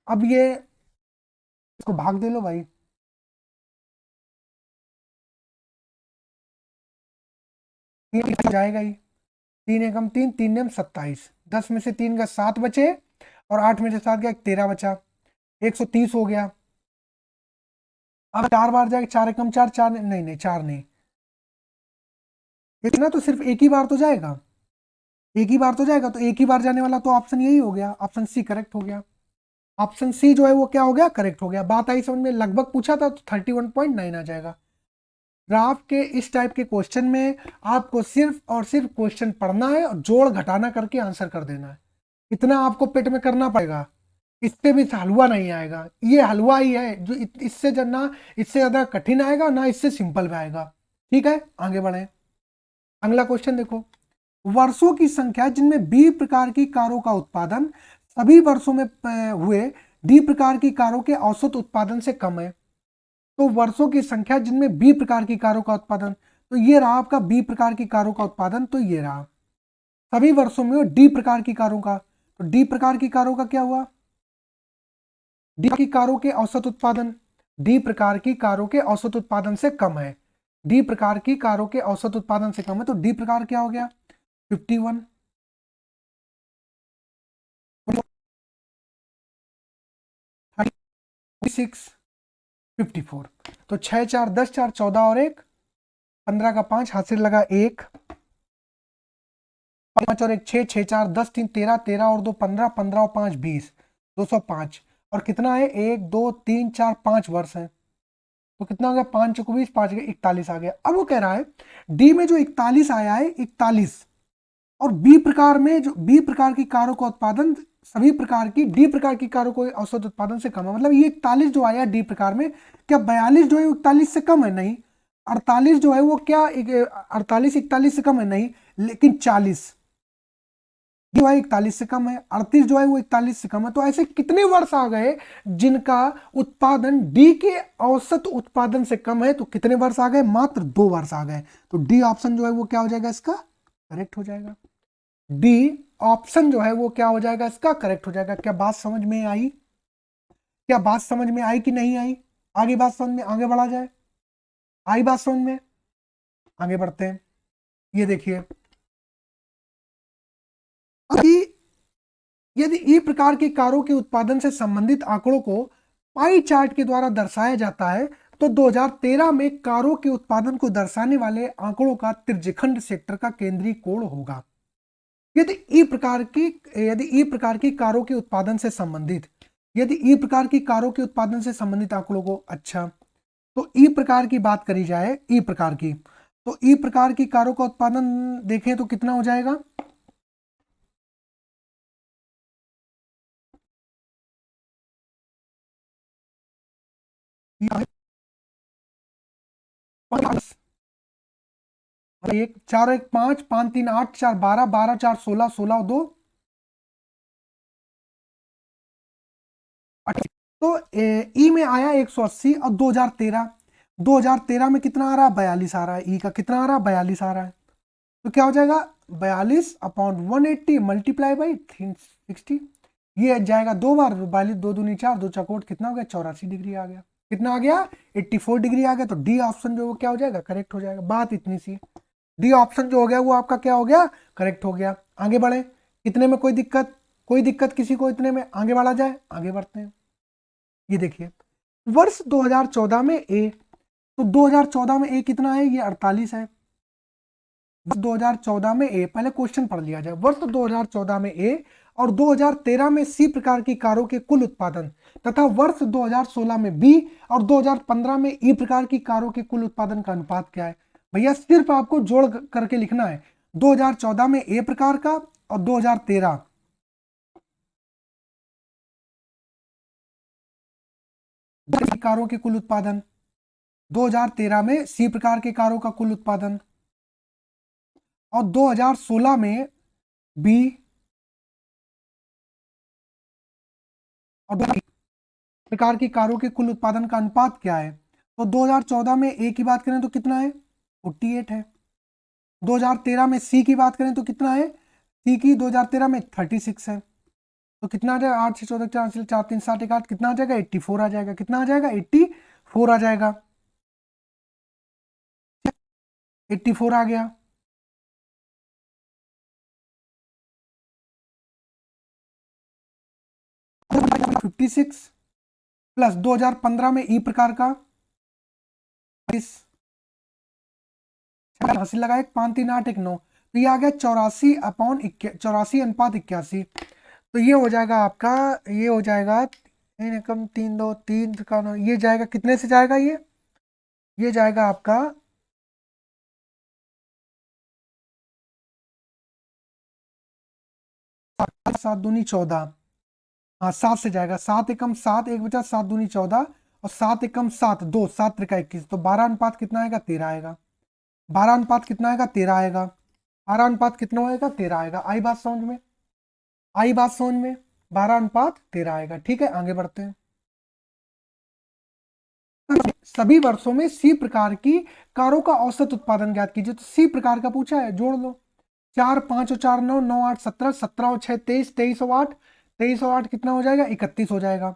अब ये इसको भाग दे लो भाई, तीन जाएगा ही, 3 एकम 3, 3 नेम 27, 10 में से 3 का 7 बचे, और 8 में से 7 गया, 13 बचा, 130 हो गया। अब 4 बार जाएगा, 4 एकम 4, 4 नहीं नहीं 4 नहीं, इतना तो सिर्फ एक ही बार तो जाएगा। एक ही बार तो जाएगा, तो एक ही बार जाने वाला तो ऑप्शन यही हो गया, ऑप्शन सी करेक्ट हो गया। ऑप्शन सी जो है वो क्या हो गया, करेक्ट हो गया। बात आई समझ में, लगभग पूछा था तो 31.9 आ जाएगा। ग्राफ के इस टाइप के क्वेश्चन में आपको सिर्फ और सिर्फ क्वेश्चन पढ़ना है और जोड़ घटाना करके आंसर कर देना है। इतना आपको पेट में करना पड़ेगा, इससे भी हलवा नहीं आएगा। ये हलवा ही है जो इससे ना इससे ज़्यादा कठिन आएगा ना इससे सिंपल भी आएगा। ठीक है, आगे बढ़े। अगला क्वेश्चन देखो, वर्षों की संख्या जिनमें बी प्रकार की कारों का उत्पादन सभी वर्षों में हुए डी प्रकार की कारों के औसत उत्पादन से कम है। तो वर्षों की संख्या जिनमें बी प्रकार की कारों का उत्पादन, तो ये रहा आपका बी प्रकार की कारों का उत्पादन, तो ये रहा सभी वर्षों में डी प्रकार की कारों का। तो डी प्रकार की कारों का क्या हुआ, डी की कारों के औसत उत्पादन, डी प्रकार की कारों के औसत उत्पादन से कम है। डी प्रकार की कारों के औसत उत्पादन से कम है, तो डी प्रकार क्या हो गया 51, 36, 54। तो 6 4 10 4 14 और 1 15 का 5 हाथ से लगा 1, 5 और 1 6, 6 4 10 3 13, 13 और 2 15, 15 और 5 20, 205। और कितना है 1 2 3 4 5 वर्ष है, तो कितना हो गया 5 चौक 20, 5 गया 41 आ गया। अब वो कह रहा है डी में जो 41 आया है 41, और बी प्रकार में जो बी प्रकार की कारों का उत्पादन सभी प्रकार की डी प्रकार की कारों को औसत उत्पादन से कम है। मतलब ये 41 जो आया डी प्रकार में, क्या 42 जो है 41 से कम है, नहीं। 48 जो है वो क्या 48 41 से कम है, नहीं। लेकिन 40 जो है 41 से कम है, 38 जो है वो 41 से कम है। तो ऐसे कितने वर्ष आ गए जिनका उत्पादन डी के औसत उत्पादन से कम है, तो कितने वर्ष आ गए, मात्र 2 वर्ष आ गए। तो डी ऑप्शन जो है वो क्या हो जाएगा, इसका करेक्ट हो जाएगा। डी ऑप्शन जो है वो क्या हो जाएगा, इसका करेक्ट हो जाएगा। क्या बात समझ में आई, क्या बात समझ में आई कि नहीं आई, आगे बात समझ में, आगे बढ़ा जाए, आई बात समझ में, आगे बढ़ते हैं। ये देखिए कि यदि ई प्रकार की कारों के उत्पादन से संबंधित आंकड़ों को पाई चार्ट के द्वारा दर्शाया जाता है, तो 2013 में कारों के उत्पादन को दर्शाने वाले आंकड़ों का त्रिज्यखंड सेक्टर का केंद्रीय कोण होगा। यदि ई प्रकार की कारों के उत्पादन से संबंधित, यदि ई प्रकार की कारों के उत्पादन से संबंधित आंकड़ों को, अच्छा, तो ई प्रकार की बात करी जाए, ई प्रकार की, तो ई प्रकार की कारों का उत्पादन देखें तो कितना हो जाएगा, एक 4 1 5 5 3 8 4 12 12 4 16 16 और 2 28। तो ई में आया 180 और 2013 में कितना आ रहा है, 42 आ रहा है। ई का कितना आ रहा है, 42 आ रहा है। तो क्या हो जाएगा 42 अपॉन 180 मल्टीप्लाई बाई 360, ये जाएगा 2 बार, 42 2 दूनी 4, 2 चकोट कितना हो गया 84 डिग्री आ गया। कितना आ गया 84 डिग्री आ गया। तो डी ऑप्शन जो वो क्या हो जाएगा, करेक्ट हो जाएगा। बात इतनी सी, डी ऑप्शन जो हो गया वो आपका क्या हो गया, करेक्ट हो गया। आगे बढ़े, इतने में कोई दिक्कत किसी को, इतने में आगे बढ़ा जाए, आगे बढ़ते हैं। ये देखिए वर्ष 2014 में ए, तो 2014 में ए कितना है, ये 48 है। वर्ष 2014 में ए, पहले क्वेश्चन पढ़ लिया जाए। वर्ष 2014 में ए और 2013 में सी प्रकार की कारों के कुल उत्पादन तथा वर्ष 2016 में बी और 2015 में ई प्रकार की कारों के कुल उत्पादन का अनुपात क्या है। भैया सिर्फ आपको जोड़ करके लिखना है, 2014 में ए प्रकार का और 2013 कारों के कुल उत्पादन, 2013 में सी प्रकार के कारों का कुल उत्पादन और 2016 में बी और प्रकार की कारों के कुल उत्पादन का अनुपात क्या है। तो 2014 में ए की बात करें तो कितना है 48 है। 2013 में सी की बात करें तो कितना है, सी की 2013 में 36 है। तो कितना आ जाएगा 8 से 14 4 से 4 3 7 1 8, कितना आ जाएगा 84 आ जाएगा। कितना आ जाएगा 84 आ जाएगा, 84 आ गया। फिफ्टी सिक्स प्लस 2015 में ई प्रकार का हासिल लगा 1 5 3 8 1 9, तो ये आ गया 84/81। तो ये हो जाएगा आपका, ये हो जाएगा 3 एकम 3 2 3 का ये जाएगा कितने से जाएगा, ये जाएगा आपका 7 दूनी 14। हाँ 7 से जाएगा, 7 एकम 7, एक बचा 7 दूनी 14, और 7 एकम 7 2, 7 त्रिका 21, तो 12 अनुपात कितना आएगा, 13 आएगा। 12 अनुपात कितना आएगा, 13 आएगा। 12 अनुपात कितना आएगा, 13 आएगा। आई बात समझ में, आई बात समझ में, 12 अनुपात 13 आएगा। ठीक है, आगे बढ़ते हैं। सभी वर्षों में सी प्रकार की कारों का औसत उत्पादन ज्ञात कीजिए। तो सी प्रकार का पूछा है, जोड़ लो। 4 5 और 4 9, 9 8 17, 17 और 6 23, 23 और 8, 23 और 8 कितना हो जाएगा, 31 हो जाएगा।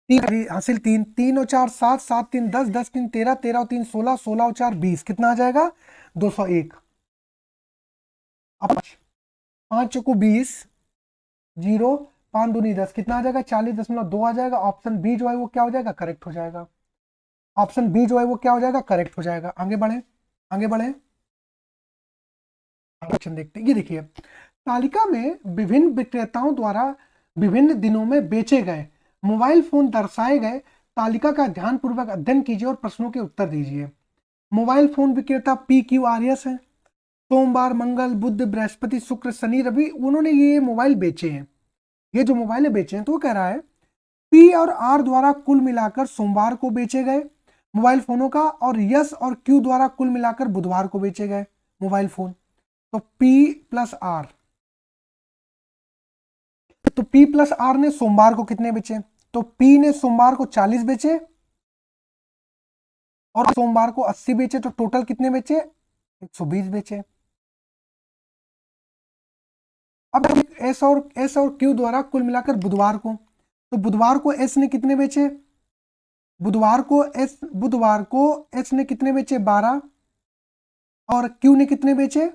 3 हासिल, 3 3 और 4 7, 7 3 10, 10 3 13, 13 और 3 16, 16 और 4 20, कितना आ जाएगा, 201। अब 5 चौको 20, 0, 5 दूनी 10, कितना आ जाएगा, 40.2 आ जाएगा। ऑप्शन बी जो है वो क्या हो जाएगा, करेक्ट हो जाएगा। ऑप्शन बी जो है वो क्या हो जाएगा, करेक्ट हो जाएगा। आगे बढ़े, आगे बढ़े, ऑप्शन देखते हैं। ये देखिए, तालिका में विभिन्न विक्रेताओं द्वारा विभिन्न दिनों में बेचे गए मोबाइल फोन दर्शाए गए तालिका का ध्यानपूर्वक अध्ययन कीजिए और प्रश्नों के उत्तर दीजिए। मोबाइल फोन विक्रेता PQRS है। सोमवार, मंगल, बुध, बृहस्पति, शुक्र, शनि, रवि उन्होंने ये मोबाइल बेचे हैं। ये जो मोबाइल बेचे हैं, तो वो कह रहा है P और R द्वारा कुल मिलाकर सोमवार को बेचे गए मोबाइल फोनों का, और यस और Q द्वारा कुल मिलाकर बुधवार को बेचे गए मोबाइल फोन। तो P प्लस R, तो P प्लस R ने सोमवार को कितने बेचे, तो P ने सोमवार को 40 बेचे और सोमवार को 80 बेचे, तो टोटल कितने बेचे, 120 बेचे। अब S और Q द्वारा कुल मिलाकर बुधवार को, तो बुधवार को S ने कितने बेचे, बुधवार को S ने कितने बेचे, 12, और Q ने कितने बेचे,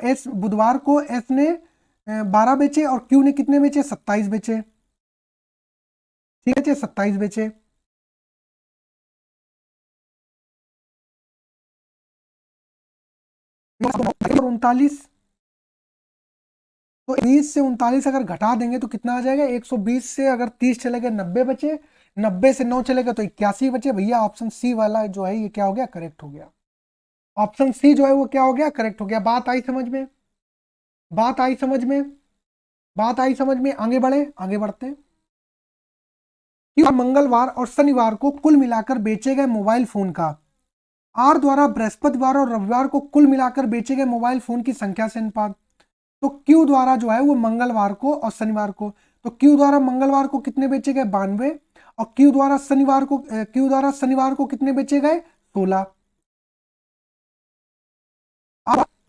S बुधवार को S ने 12 बेचे और Q ने कितने बेचे, 27 बेचे। ठीक है, 27 बेचे। और 39, तो 20 से 39 अगर घटा देंगे तो कितना आ जाएगा, 120 से अगर 30 चले गए 90 बचे, 90 से 9 चले गए तो 81 बचे। भैया ऑप्शन सी वाला जो है ये क्या हो गया, करेक्ट हो गया। ऑप्शन सी जो है वो क्या हो गया, करेक्ट हो गया। बात आई समझ में, बात आई समझ में, बात आई समझ में। आगे बढ़े, आगे बढ़ते हैं। मंगलवार और शनिवार को कुल मिलाकर बेचे गए मोबाइल फोन का आर द्वारा बृहस्पतिवार और रविवार को कुल मिलाकर बेचे गए मोबाइल फोन की संख्या से अनुपात। तो क्यू द्वारा जो है वो मंगलवार को और शनिवार को, तो क्यू द्वारा मंगलवार को कितने बेचे गए, 92, और क्यू द्वारा शनिवार को कितने बेचे गए, 16।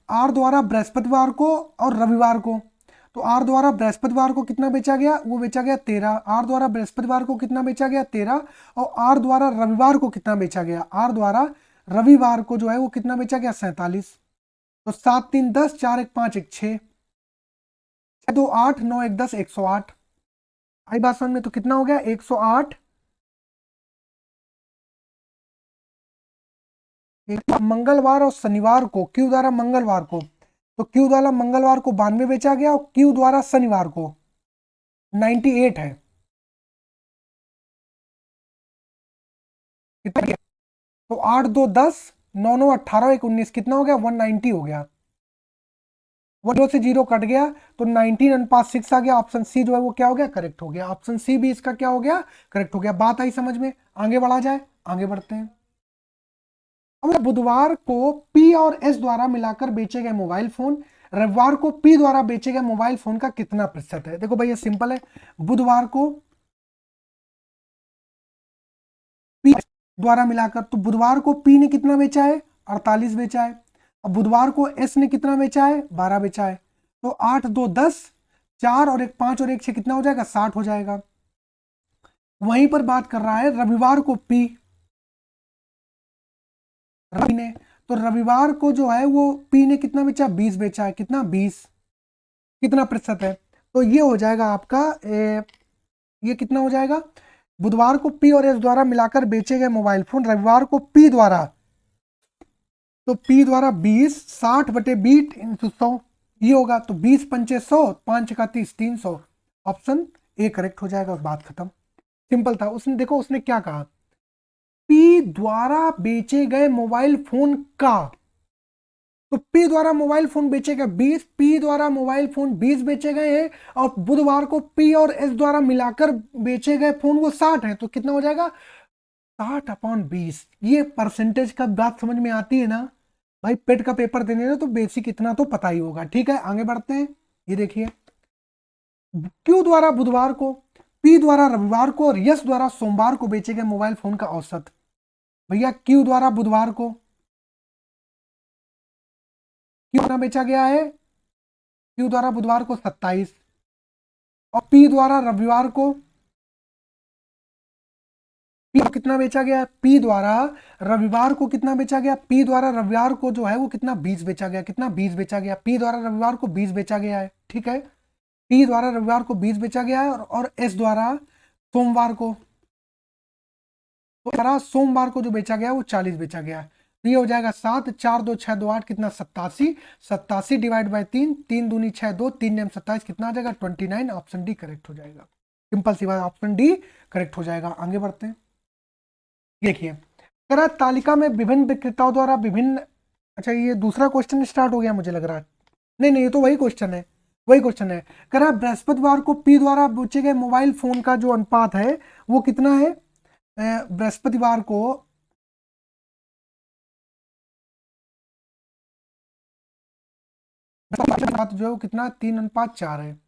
आर द्वारा बृहस्पतिवार को और रविवार को, तो आर द्वारा बृहस्पतिवार को कितना बेचा गया, वो बेचा गया 13। आर द्वारा बृहस्पतिवार को कितना बेचा गया, 13, और आर द्वारा रविवार को कितना बेचा गया, आर द्वारा रविवार को जो है वो कितना बेचा गया, 47। तो 7 3 10, 4 1 5 1 6, 2 8 9 1 10, 108। आई बात समझ में, तो कितना हो गया, 108। मंगलवार और शनिवार को क्यू द्वारा मंगलवार को, तो क्यू द्वारा मंगलवार को 92 बेचा गया, और क्यू द्वारा शनिवार को 98 है। कितना, तो 8 2 10, 9 9 18, 1 19, कितना हो गया, 190 हो गया। 1 से 0 कट गया, तो 19 अनुपात 6 आ गया। ऑप्शन सी जो है वो क्या हो गया, करेक्ट हो गया। ऑप्शन सी भी इसका क्या हो गया, करेक्ट हो गया। बात आई समझ में, आगे बढ़ा जाए, आगे बढ़ते हैं। अब बुधवार को पी और एस द्वारा मिलाकर बेचे गए मोबाइल फोन रविवार को पी द्वारा बेचे गए मोबाइल फोन का कितना प्रतिशत है। देखो भैया सिंपल है, बुधवार को पी द्वारा मिलाकर, तो बुधवार को पी ने कितना बेचा है, 48 बेचा है। अब बुधवार को एस ने कितना बेचा है, 12 बेचा है। तो 8 2 10, 4 और 1 5 और 1 6 कितना हो जाएगा, 60 हो जाएगा। वहीं पर बात कर रहा है रविवार को पी, रवि ने, तो रविवार को जो है वो पी ने कितना बेचा, 20 बेचा है। कितना, 20, कितना प्रतिशत है, तो ये हो जाएगा आपका ये कितना हो जाएगा, बुधवार को पी और एस द्वारा मिलाकर बेचे गए मोबाइल फोन रविवार को पी द्वारा तो P द्वारा 20, 60/20 × 100 ये होगा। तो 20 पंचे 100, 5 का 30, 300। ऑप्शन ए करेक्ट हो जाएगा और बात खत्म। सिंपल था। उसने देखो उसने क्या कहा, P द्वारा बेचे गए मोबाइल फोन का, तो P द्वारा मोबाइल फोन बेचे गए 20, P द्वारा मोबाइल फोन 20 बेचे गए हैं और बुधवार को P और S द्वारा मिलाकर बेचे गए फोन वो 60 है। तो कितना हो जाएगा, 60/20। ये परसेंटेज का बात समझ में आती है ना भाई, पेट का पेपर देने ना तो बेसिक इतना तो पता ही होगा। ठीक है, आगे बढ़ते हैं। ये देखिए, Q द्वारा बुधवार को, P द्वारा रविवार को और S द्वारा सोमवार को बेचे गए मोबाइल फोन का औसत। भैया Q द्वारा बुधवार को कितना बेचा गया है, Q द्वारा बुधवार को 27, और P द्वारा रविवार को P कितना बेचा गया, P द्वारा रविवार को कितना बेचा गया, P द्वारा रविवार को जो है वो कितना 20 बेचा गया, कितना 20 बेचा गया, P द्वारा रविवार को 20 बेचा गया है। ठीक है, P द्वारा रविवार को 20 बेचा गया है और S द्वारा सोमवार को, सोमवार को जो बेचा गया वो 40 बेचा गया है। तो ये हो जाएगा 7, 4 2 6 2 8 कितना 87, 87 डिवाइड बाय 3, 3 दूनी 6 2, 3 नेम 27 कितना आ जाएगा 29। ऑप्शन डी करेक्ट हो जाएगा। सिंपल सी बात, ऑप्शन डी करेक्ट हो जाएगा। आगे बढ़ते हैं। देखिए, करा तालिका में विभिन्न विक्रेताओं द्वारा विभिन्न, अच्छा ये दूसरा क्वेश्चन स्टार्ट हो गया मुझे लग रहा है। नहीं नहीं, ये तो वही क्वेश्चन है, वही क्वेश्चन है। करा बृहस्पतिवार को P द्वारा बेचे गए मोबाइल फोन का जो अनुपात है वो कितना है, बृहस्पतिवार को जो है वो कितना 3:4 है।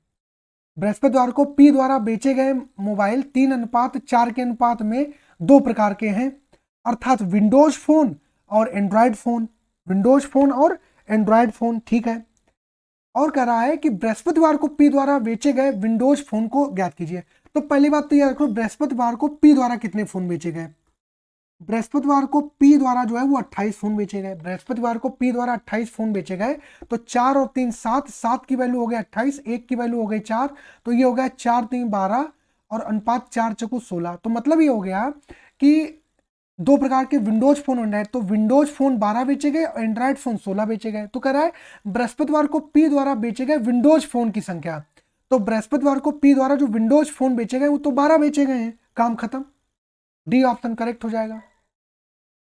बृहस्पतिवार को P द्वारा बेचे गए मोबाइल 3:4 के अनुपात में दो प्रकार के हैं, अर्थात विंडोज फोन और एंड्रॉयड फोन, विंडोज फोन और एंड्रॉयड फोन। ठीक है, और कह रहा है कि बृहस्पतिवार को P द्वारा बेचे गए विंडोज फोन को ज्ञात कीजिए। तो पहली बात तो याद रखो, बृहस्पतिवार को P द्वारा कितने फोन बेचे गए, बृहस्पतिवार को P द्वारा जो है वो 28 फोन बेचे गए। बृहस्पतिवार को P द्वारा 28 फोन बेचे गए। तो 4 और 3 7, 7 की वैल्यू हो गया 28, 1 की वैल्यू हो गई 4, तो ये हो गया 4 3 12 और अनुपात 4 चकु 16। तो मतलब ये हो गया कि दो प्रकार के विंडोज फोन एंड्रॉइड, तो विंडोज फोन 12 बेचे गए और एंड्रॉइड फोन 16 बेचे गए। तो कह रहा है बृहस्पतिवार को P द्वारा बेचे गए विंडोज फोन की संख्या, तो बृहस्पतिवार को P द्वारा जो विंडोज फोन बेचे गए वो तो 12 बेचे गए हैं, काम खत्म। डी ऑप्शन करेक्ट हो जाएगा।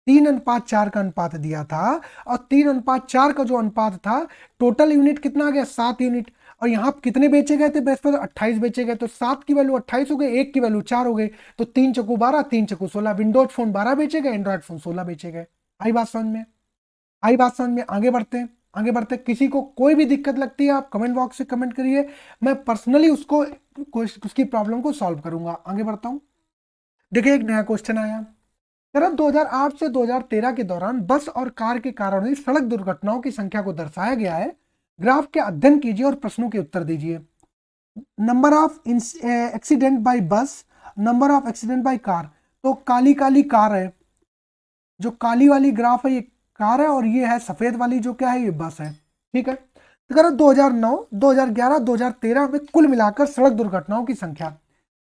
3:4 का अनुपात दिया था और 3:4 का जो अनुपात था, टोटल यूनिट कितना आ गया 7 यूनिट, और यहाँ कितने बेचे गए थे बृहस्पति 28 बेचे गए। तो 7 की वैल्यू 28 हो गई, 1 की वैल्यू 4 हो गई, तो 3 चकु 12, 3 चकु 16। विंडोज फोन 12 बेचे गए, एंड्रॉइड फोन 16 बेचे गए। आई बात समझ में, आई बात समझ में। आगे बढ़ते हैं, आगे बढ़ते हैं। किसी को कोई भी दिक्कत लगती है आप कमेंट बॉक्स से कमेंट करिए, मैं पर्सनली उसको उसकी प्रॉब्लम को सॉल्व करूंगा। आगे बढ़ता हूँ। देखिए, एक नया क्वेश्चन आया। 2008 से 2013 के दौरान बस और कार के कारण हुई सड़क दुर्घटनाओं की संख्या को दर्शाया गया है। ग्राफ के अध्ययन कीजिए और प्रश्नों के उत्तर दीजिए। नंबर ऑफ एक्सीडेंट बाय बस, number of accident by car. तो काली काली कार है, जो काली वाली ग्राफ है ये कार है, और ये है सफेद वाली जो क्या है ये बस है। ठीक है, तो करो 2009, 2011, 2013 में कुल मिलाकर सड़क दुर्घटनाओं की संख्या।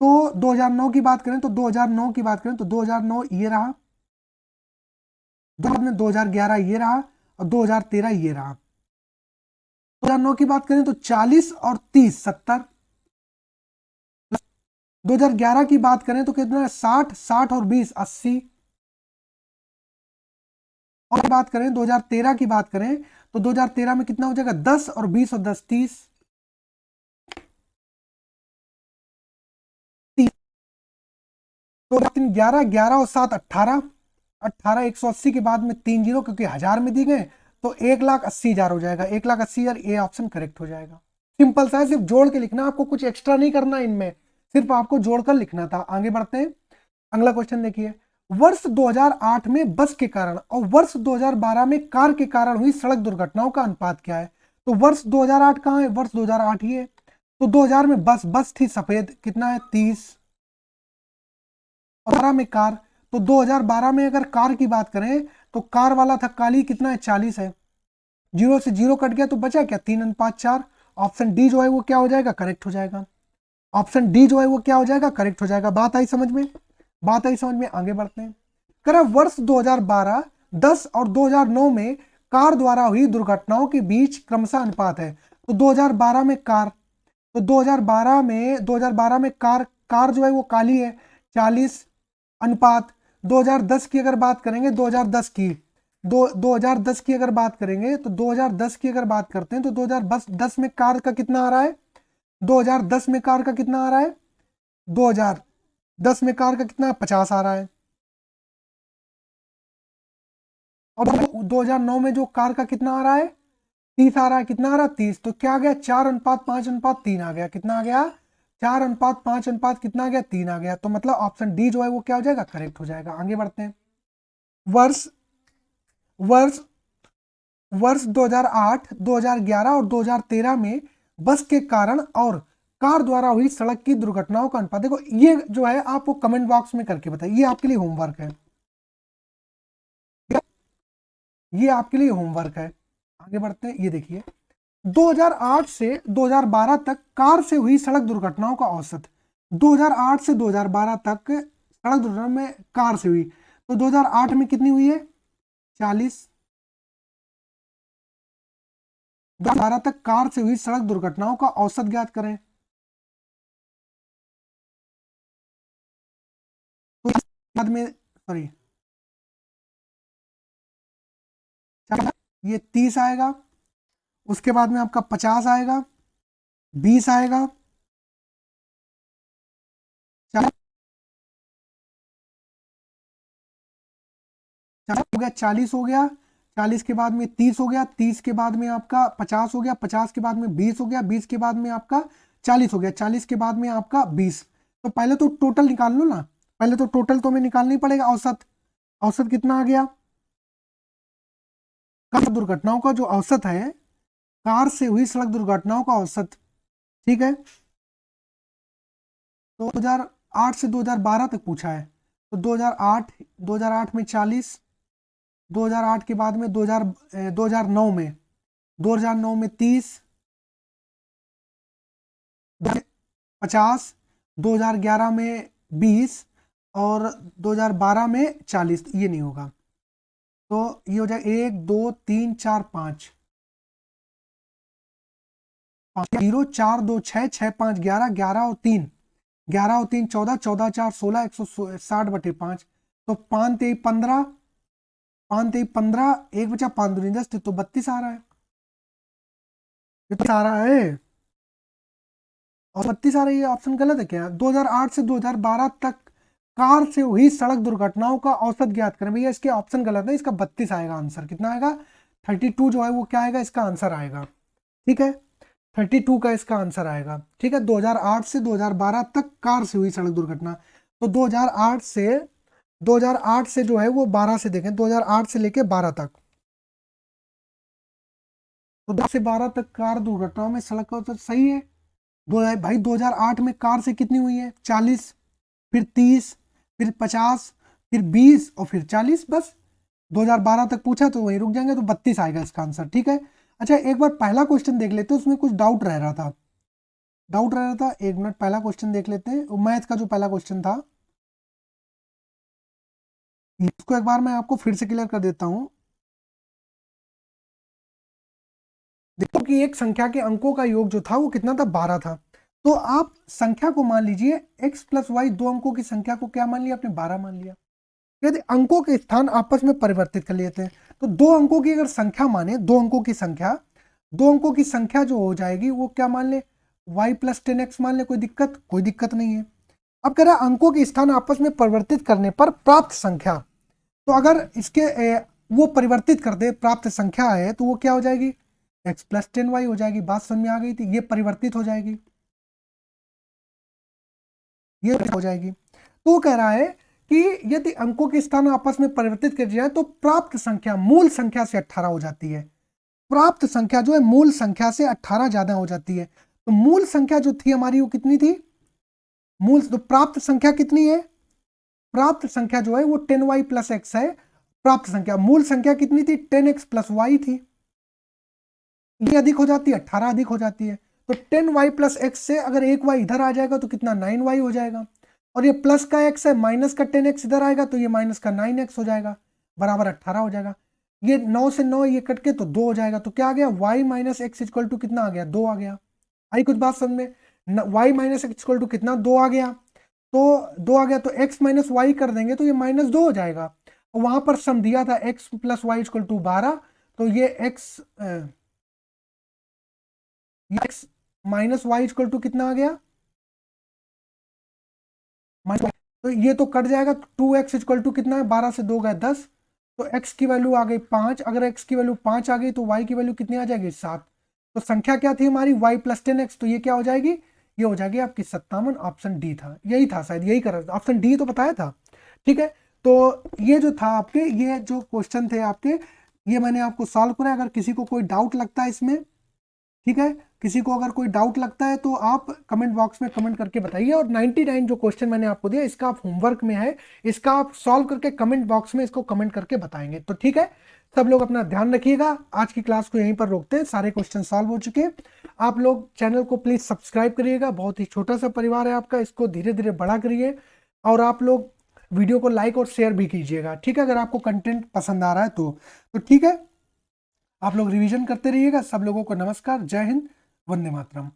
तो 2009 की बात करें तो 2009 की बात करें तो 2009 ये रहा, 2011 ये रहा और 2013 ये रहा। 2009 की बात करें तो 40 और 30 70। 2011 की बात करें तो कितना है 60, 60 और 20 80। और बात करें 2013 की बात करें तो 2013 में कितना हो जाएगा 10 और 20 और 10 30। 11, 11 और 7 18, 18 180 के बाद में 3 जीरो क्योंकि हजार में दी गए, तो 1,80,000 हो जाएगा। 1,80,000 ये ऑप्शन करेक्ट हो जाएगा। सिंपल सा है, सिर्फ जोड़ के लिखना, आपको कुछ एक्स्ट्रा नहीं करना इनमें, सिर्फ आपको जोड़कर लिखना था। आगे बढ़ते हैं, अगला क्वेश्चन देखिए। वर्ष 2008 में बस के कारण और वर्ष 2012 में कार के कारण हुई सड़क दुर्घटनाओं का अनुपात क्या है। तो वर्ष 2008 कहाँ है, वर्ष 2008 ही है। तो 2000 में बस थी सफेद, कितना है 30, और 12 में कार। तो 2012 में अगर कार की बात करें तो कार वाला था काली, कितना है 40 है, जीरो से जीरो कट गया तो बचा क्या 3:4। ऑप्शन डी जो है वो क्या हो जाएगा करेक्ट हो जाएगा। ऑप्शन डी जो है वो क्या हो जाएगा करेक्ट हो जाएगा। बात आई समझ में, बात आई समझ में। आगे बढ़ते हैं। करा वर्ष 2012, 10 और 2009 में कार द्वारा हुई दुर्घटनाओं के बीच क्रमशः अनुपात है। तो 2012 में कार, तो 2012 में कार जो है वो काली है, 40 अनुपात। 2010 की अगर बात करेंगे, 2010 की अगर बात करेंगे, तो 2010 की अगर बात करते हैं तो 2010 में कार का कितना आ रहा है, 2010 में कार का कितना आ रहा है, 2010 में कार का कितना 50 आ रहा है। और 2009 में जो कार का कितना आ रहा है, 30 आ रहा है। कितना आ रहा है, 30। तो क्या आ गया, 4:5:3 आ गया। कितना आ गया, 4:5 कितना आ गया, 3 आ गया। तो मतलब ऑप्शन डी जो है वो क्या हो जाएगा, करेक्ट हो जाएगा। आगे बढ़ते हैं। वर्ष वर्ष वर्ष 2008, 2011 और 2013 में बस के कारण और कार द्वारा हुई सड़क की दुर्घटनाओं का अनुपात। देखो ये जो है आपको कमेंट बॉक्स में करके बताइए, ये आपके लिए होमवर्क है, ये आपके लिए होमवर्क है। आगे बढ़ते हैं। ये देखिए 2008 से 2012 तक कार से हुई सड़क दुर्घटनाओं का औसत। 2008 से 2012 तक सड़क दुर्घटना में कार से हुई, तो 2008 में कितनी हुई है, 40। 2012 तक कार से हुई सड़क दुर्घटनाओं का औसत ज्ञात करें। तो बाद में सॉरी, ये 30 आएगा, उसके बाद में आपका 50 आएगा, 20 आएगा, हो गया 40 हो गया, 40 के बाद में 30 हो गया, 30 के बाद में आपका 50 हो गया, 50 के बाद में 20 हो गया, 20 के बाद में आपका 40 हो गया, 40 के बाद में आपका 20। तो पहले तो टोटल निकाल लो ना, पहले तो टोटल तो हमें निकालना ही पड़ेगा। औसत, औसत कितना आ गया, कार दुर्घटनाओं का जो औसत है, कार से हुई सड़क दुर्घटनाओं का औसत, ठीक है। तो 2008 से 2012 तक पूछा है, तो 2008 में 40, 2008 के बाद में 2009 में 30, 50, 2011 में 20 और 2012 में 40। ये नहीं होगा, तो ये हो जाए 1 2 3 4 5 0 4 2 6 6 5 11 11 और 3 11 और 3 14 14 4 16 160/5। तो 5 3 15, 5 3 15, 1 बचा 5 2 10, तो 32 आ रहा है, कितना आ रहा है, और 32 आ रही है। ऑप्शन गलत है क्या, 2008 से 2012 तक कार से हुई सड़क दुर्घटनाओं का औसत ज्ञात करें। भैया इसके ऑप्शन गलत है, इसका 32 आएगा आंसर। कितना आएगा, 32 जो है वो क्या आएगा, इसका आंसर आएगा, ठीक है। 32 का इसका आंसर आएगा, ठीक है। 2008 से 2012 तक कार से हुई सड़क दुर्घटना, तो 2008 से जो है वो 12 से देखें, 2008 से लेके 12 तक, तो 10 से 12 तक कार दुर्घटनाओं में सड़क का औसत सही है। भाई 2008 में कार से कितनी हुई है, 40, फिर 30, फिर 50, फिर 20 और फिर 40, बस 2012 तक पूछा तो वहीं रुक जाएंगे, तो 32 आएगा इसका आंसर, ठीक है। अच्छा एक बार पहला क्वेश्चन देख लेते हैं, उसमें कुछ डाउट रह रहा था, एक मिनट, पहला क्वेश्चन देख लेते हैं, मैथ का जो पहला क्वेश्चन था, इसको एक बार मैं आपको फिर से क्लियर कर देता हूं। देखो कि एक संख्या के अंकों का योग जो था वो कितना था, 12 था। तो आप संख्या को मान लीजिए x + y, दो अंकों की संख्या को क्या मान लिया आपने, 12 मान लिया। यदि अंकों के स्थान आपस में परिवर्तित कर लेते हैं, तो दो अंकों की अगर संख्या माने, दो अंकों की संख्या जो हो जाएगी वो क्या मान ले, y + 10x मान ले, कोई दिक्कत नहीं है। अब कह रहा है अंकों के स्थान आपस में परिवर्तित करने पर प्राप्त संख्या, तो अगर इसके वो परिवर्तित कर दे, प्राप्त संख्या है, तो वो क्या हो जाएगी, x + 10y हो जाएगी। बात समझ में आ गई थी, ये परिवर्तित हो जाएगी, ये हो जाएगी। तो वो कह रहा है कि यदि अंकों के स्थान आपस में परिवर्तित कर जाए तो प्राप्त संख्या मूल संख्या से 18 हो जाती है। प्राप्त संख्या जो है मूल संख्या से 18 ज्यादा हो जाती है। तो मूल संख्या जो थी हमारी वो कितनी थी, तो प्राप्त संख्या कितनी है, प्राप्त संख्या जो है वो 10y + x है। प्राप्त संख्या, मूल संख्या कितनी थी, 10x + y थी। ये अधिक हो जाती है, 18 अधिक हो जाती है। तो 10y + x से अगर एक y इधर आ जाएगा तो कितना, 9y हो जाएगा। और ये प्लस का x है, माइनस का 10x इधर आएगा तो ये माइनस का 9x हो जाएगा, बराबर 18 हो जाएगा। ये 9 से 9 ये कट के तो 2 हो जाएगा, तो क्या आ गया, y minus x equal to कितना आ गया, 2 आ गया। आई कुछ बात समझ में, y minus x equal to कितना, 2 आ गया। तो 2 आ गया तो x माइनस वाई कर देंगे तो ये -2 हो जाएगा। और वहां पर सम दिया था x plus y equal to 12, तो ये x minus y equal to कितना आ गया, तो ये तो कट जाएगा, 2x इक्वल टू कितना है, 12 से 2 गए 10, तो x की वैल्यू आ गई 5। अगर x की वैल्यू 5 आ गई तो y की वैल्यू कितनी आ जाएगी, 7। तो संख्या क्या थी हमारी, y प्लस 10x, तो ये क्या हो जाएगी, ये हो जाएगी आपकी 57। ऑप्शन डी था, यही था शायद, यही कर, ऑप्शन डी तो बताया था। ठीक है, तो ये जो था आपके, ये जो क्वेश्चन थे आपके, ये मैंने आपको सॉल्व करा। अगर किसी को कोई डाउट लगता है इसमें, ठीक है, किसी को अगर कोई डाउट लगता है तो आप कमेंट बॉक्स में कमेंट करके बताइए। और 99 जो क्वेश्चन मैंने आपको दिया, इसका आप होमवर्क में है, इसका आप सॉल्व करके कमेंट बॉक्स में इसको कमेंट करके बताएंगे। तो ठीक है, सब लोग अपना ध्यान रखिएगा। आज की क्लास को यहीं पर रोकते हैं, सारे क्वेश्चन सॉल्व हो चुके हैं। आप लोग चैनल को प्लीज सब्सक्राइब करिएगा, बहुत ही छोटा सा परिवार है आपका, इसको धीरे धीरे बड़ा करिए। और आप लोग वीडियो को लाइक और शेयर भी कीजिएगा, ठीक है, अगर आपको कंटेंट पसंद आ रहा है तो ठीक है, आप लोग रिवीजन करते रहिएगा। सब लोगों को नमस्कार, जय हिंद, वंदे मातरम।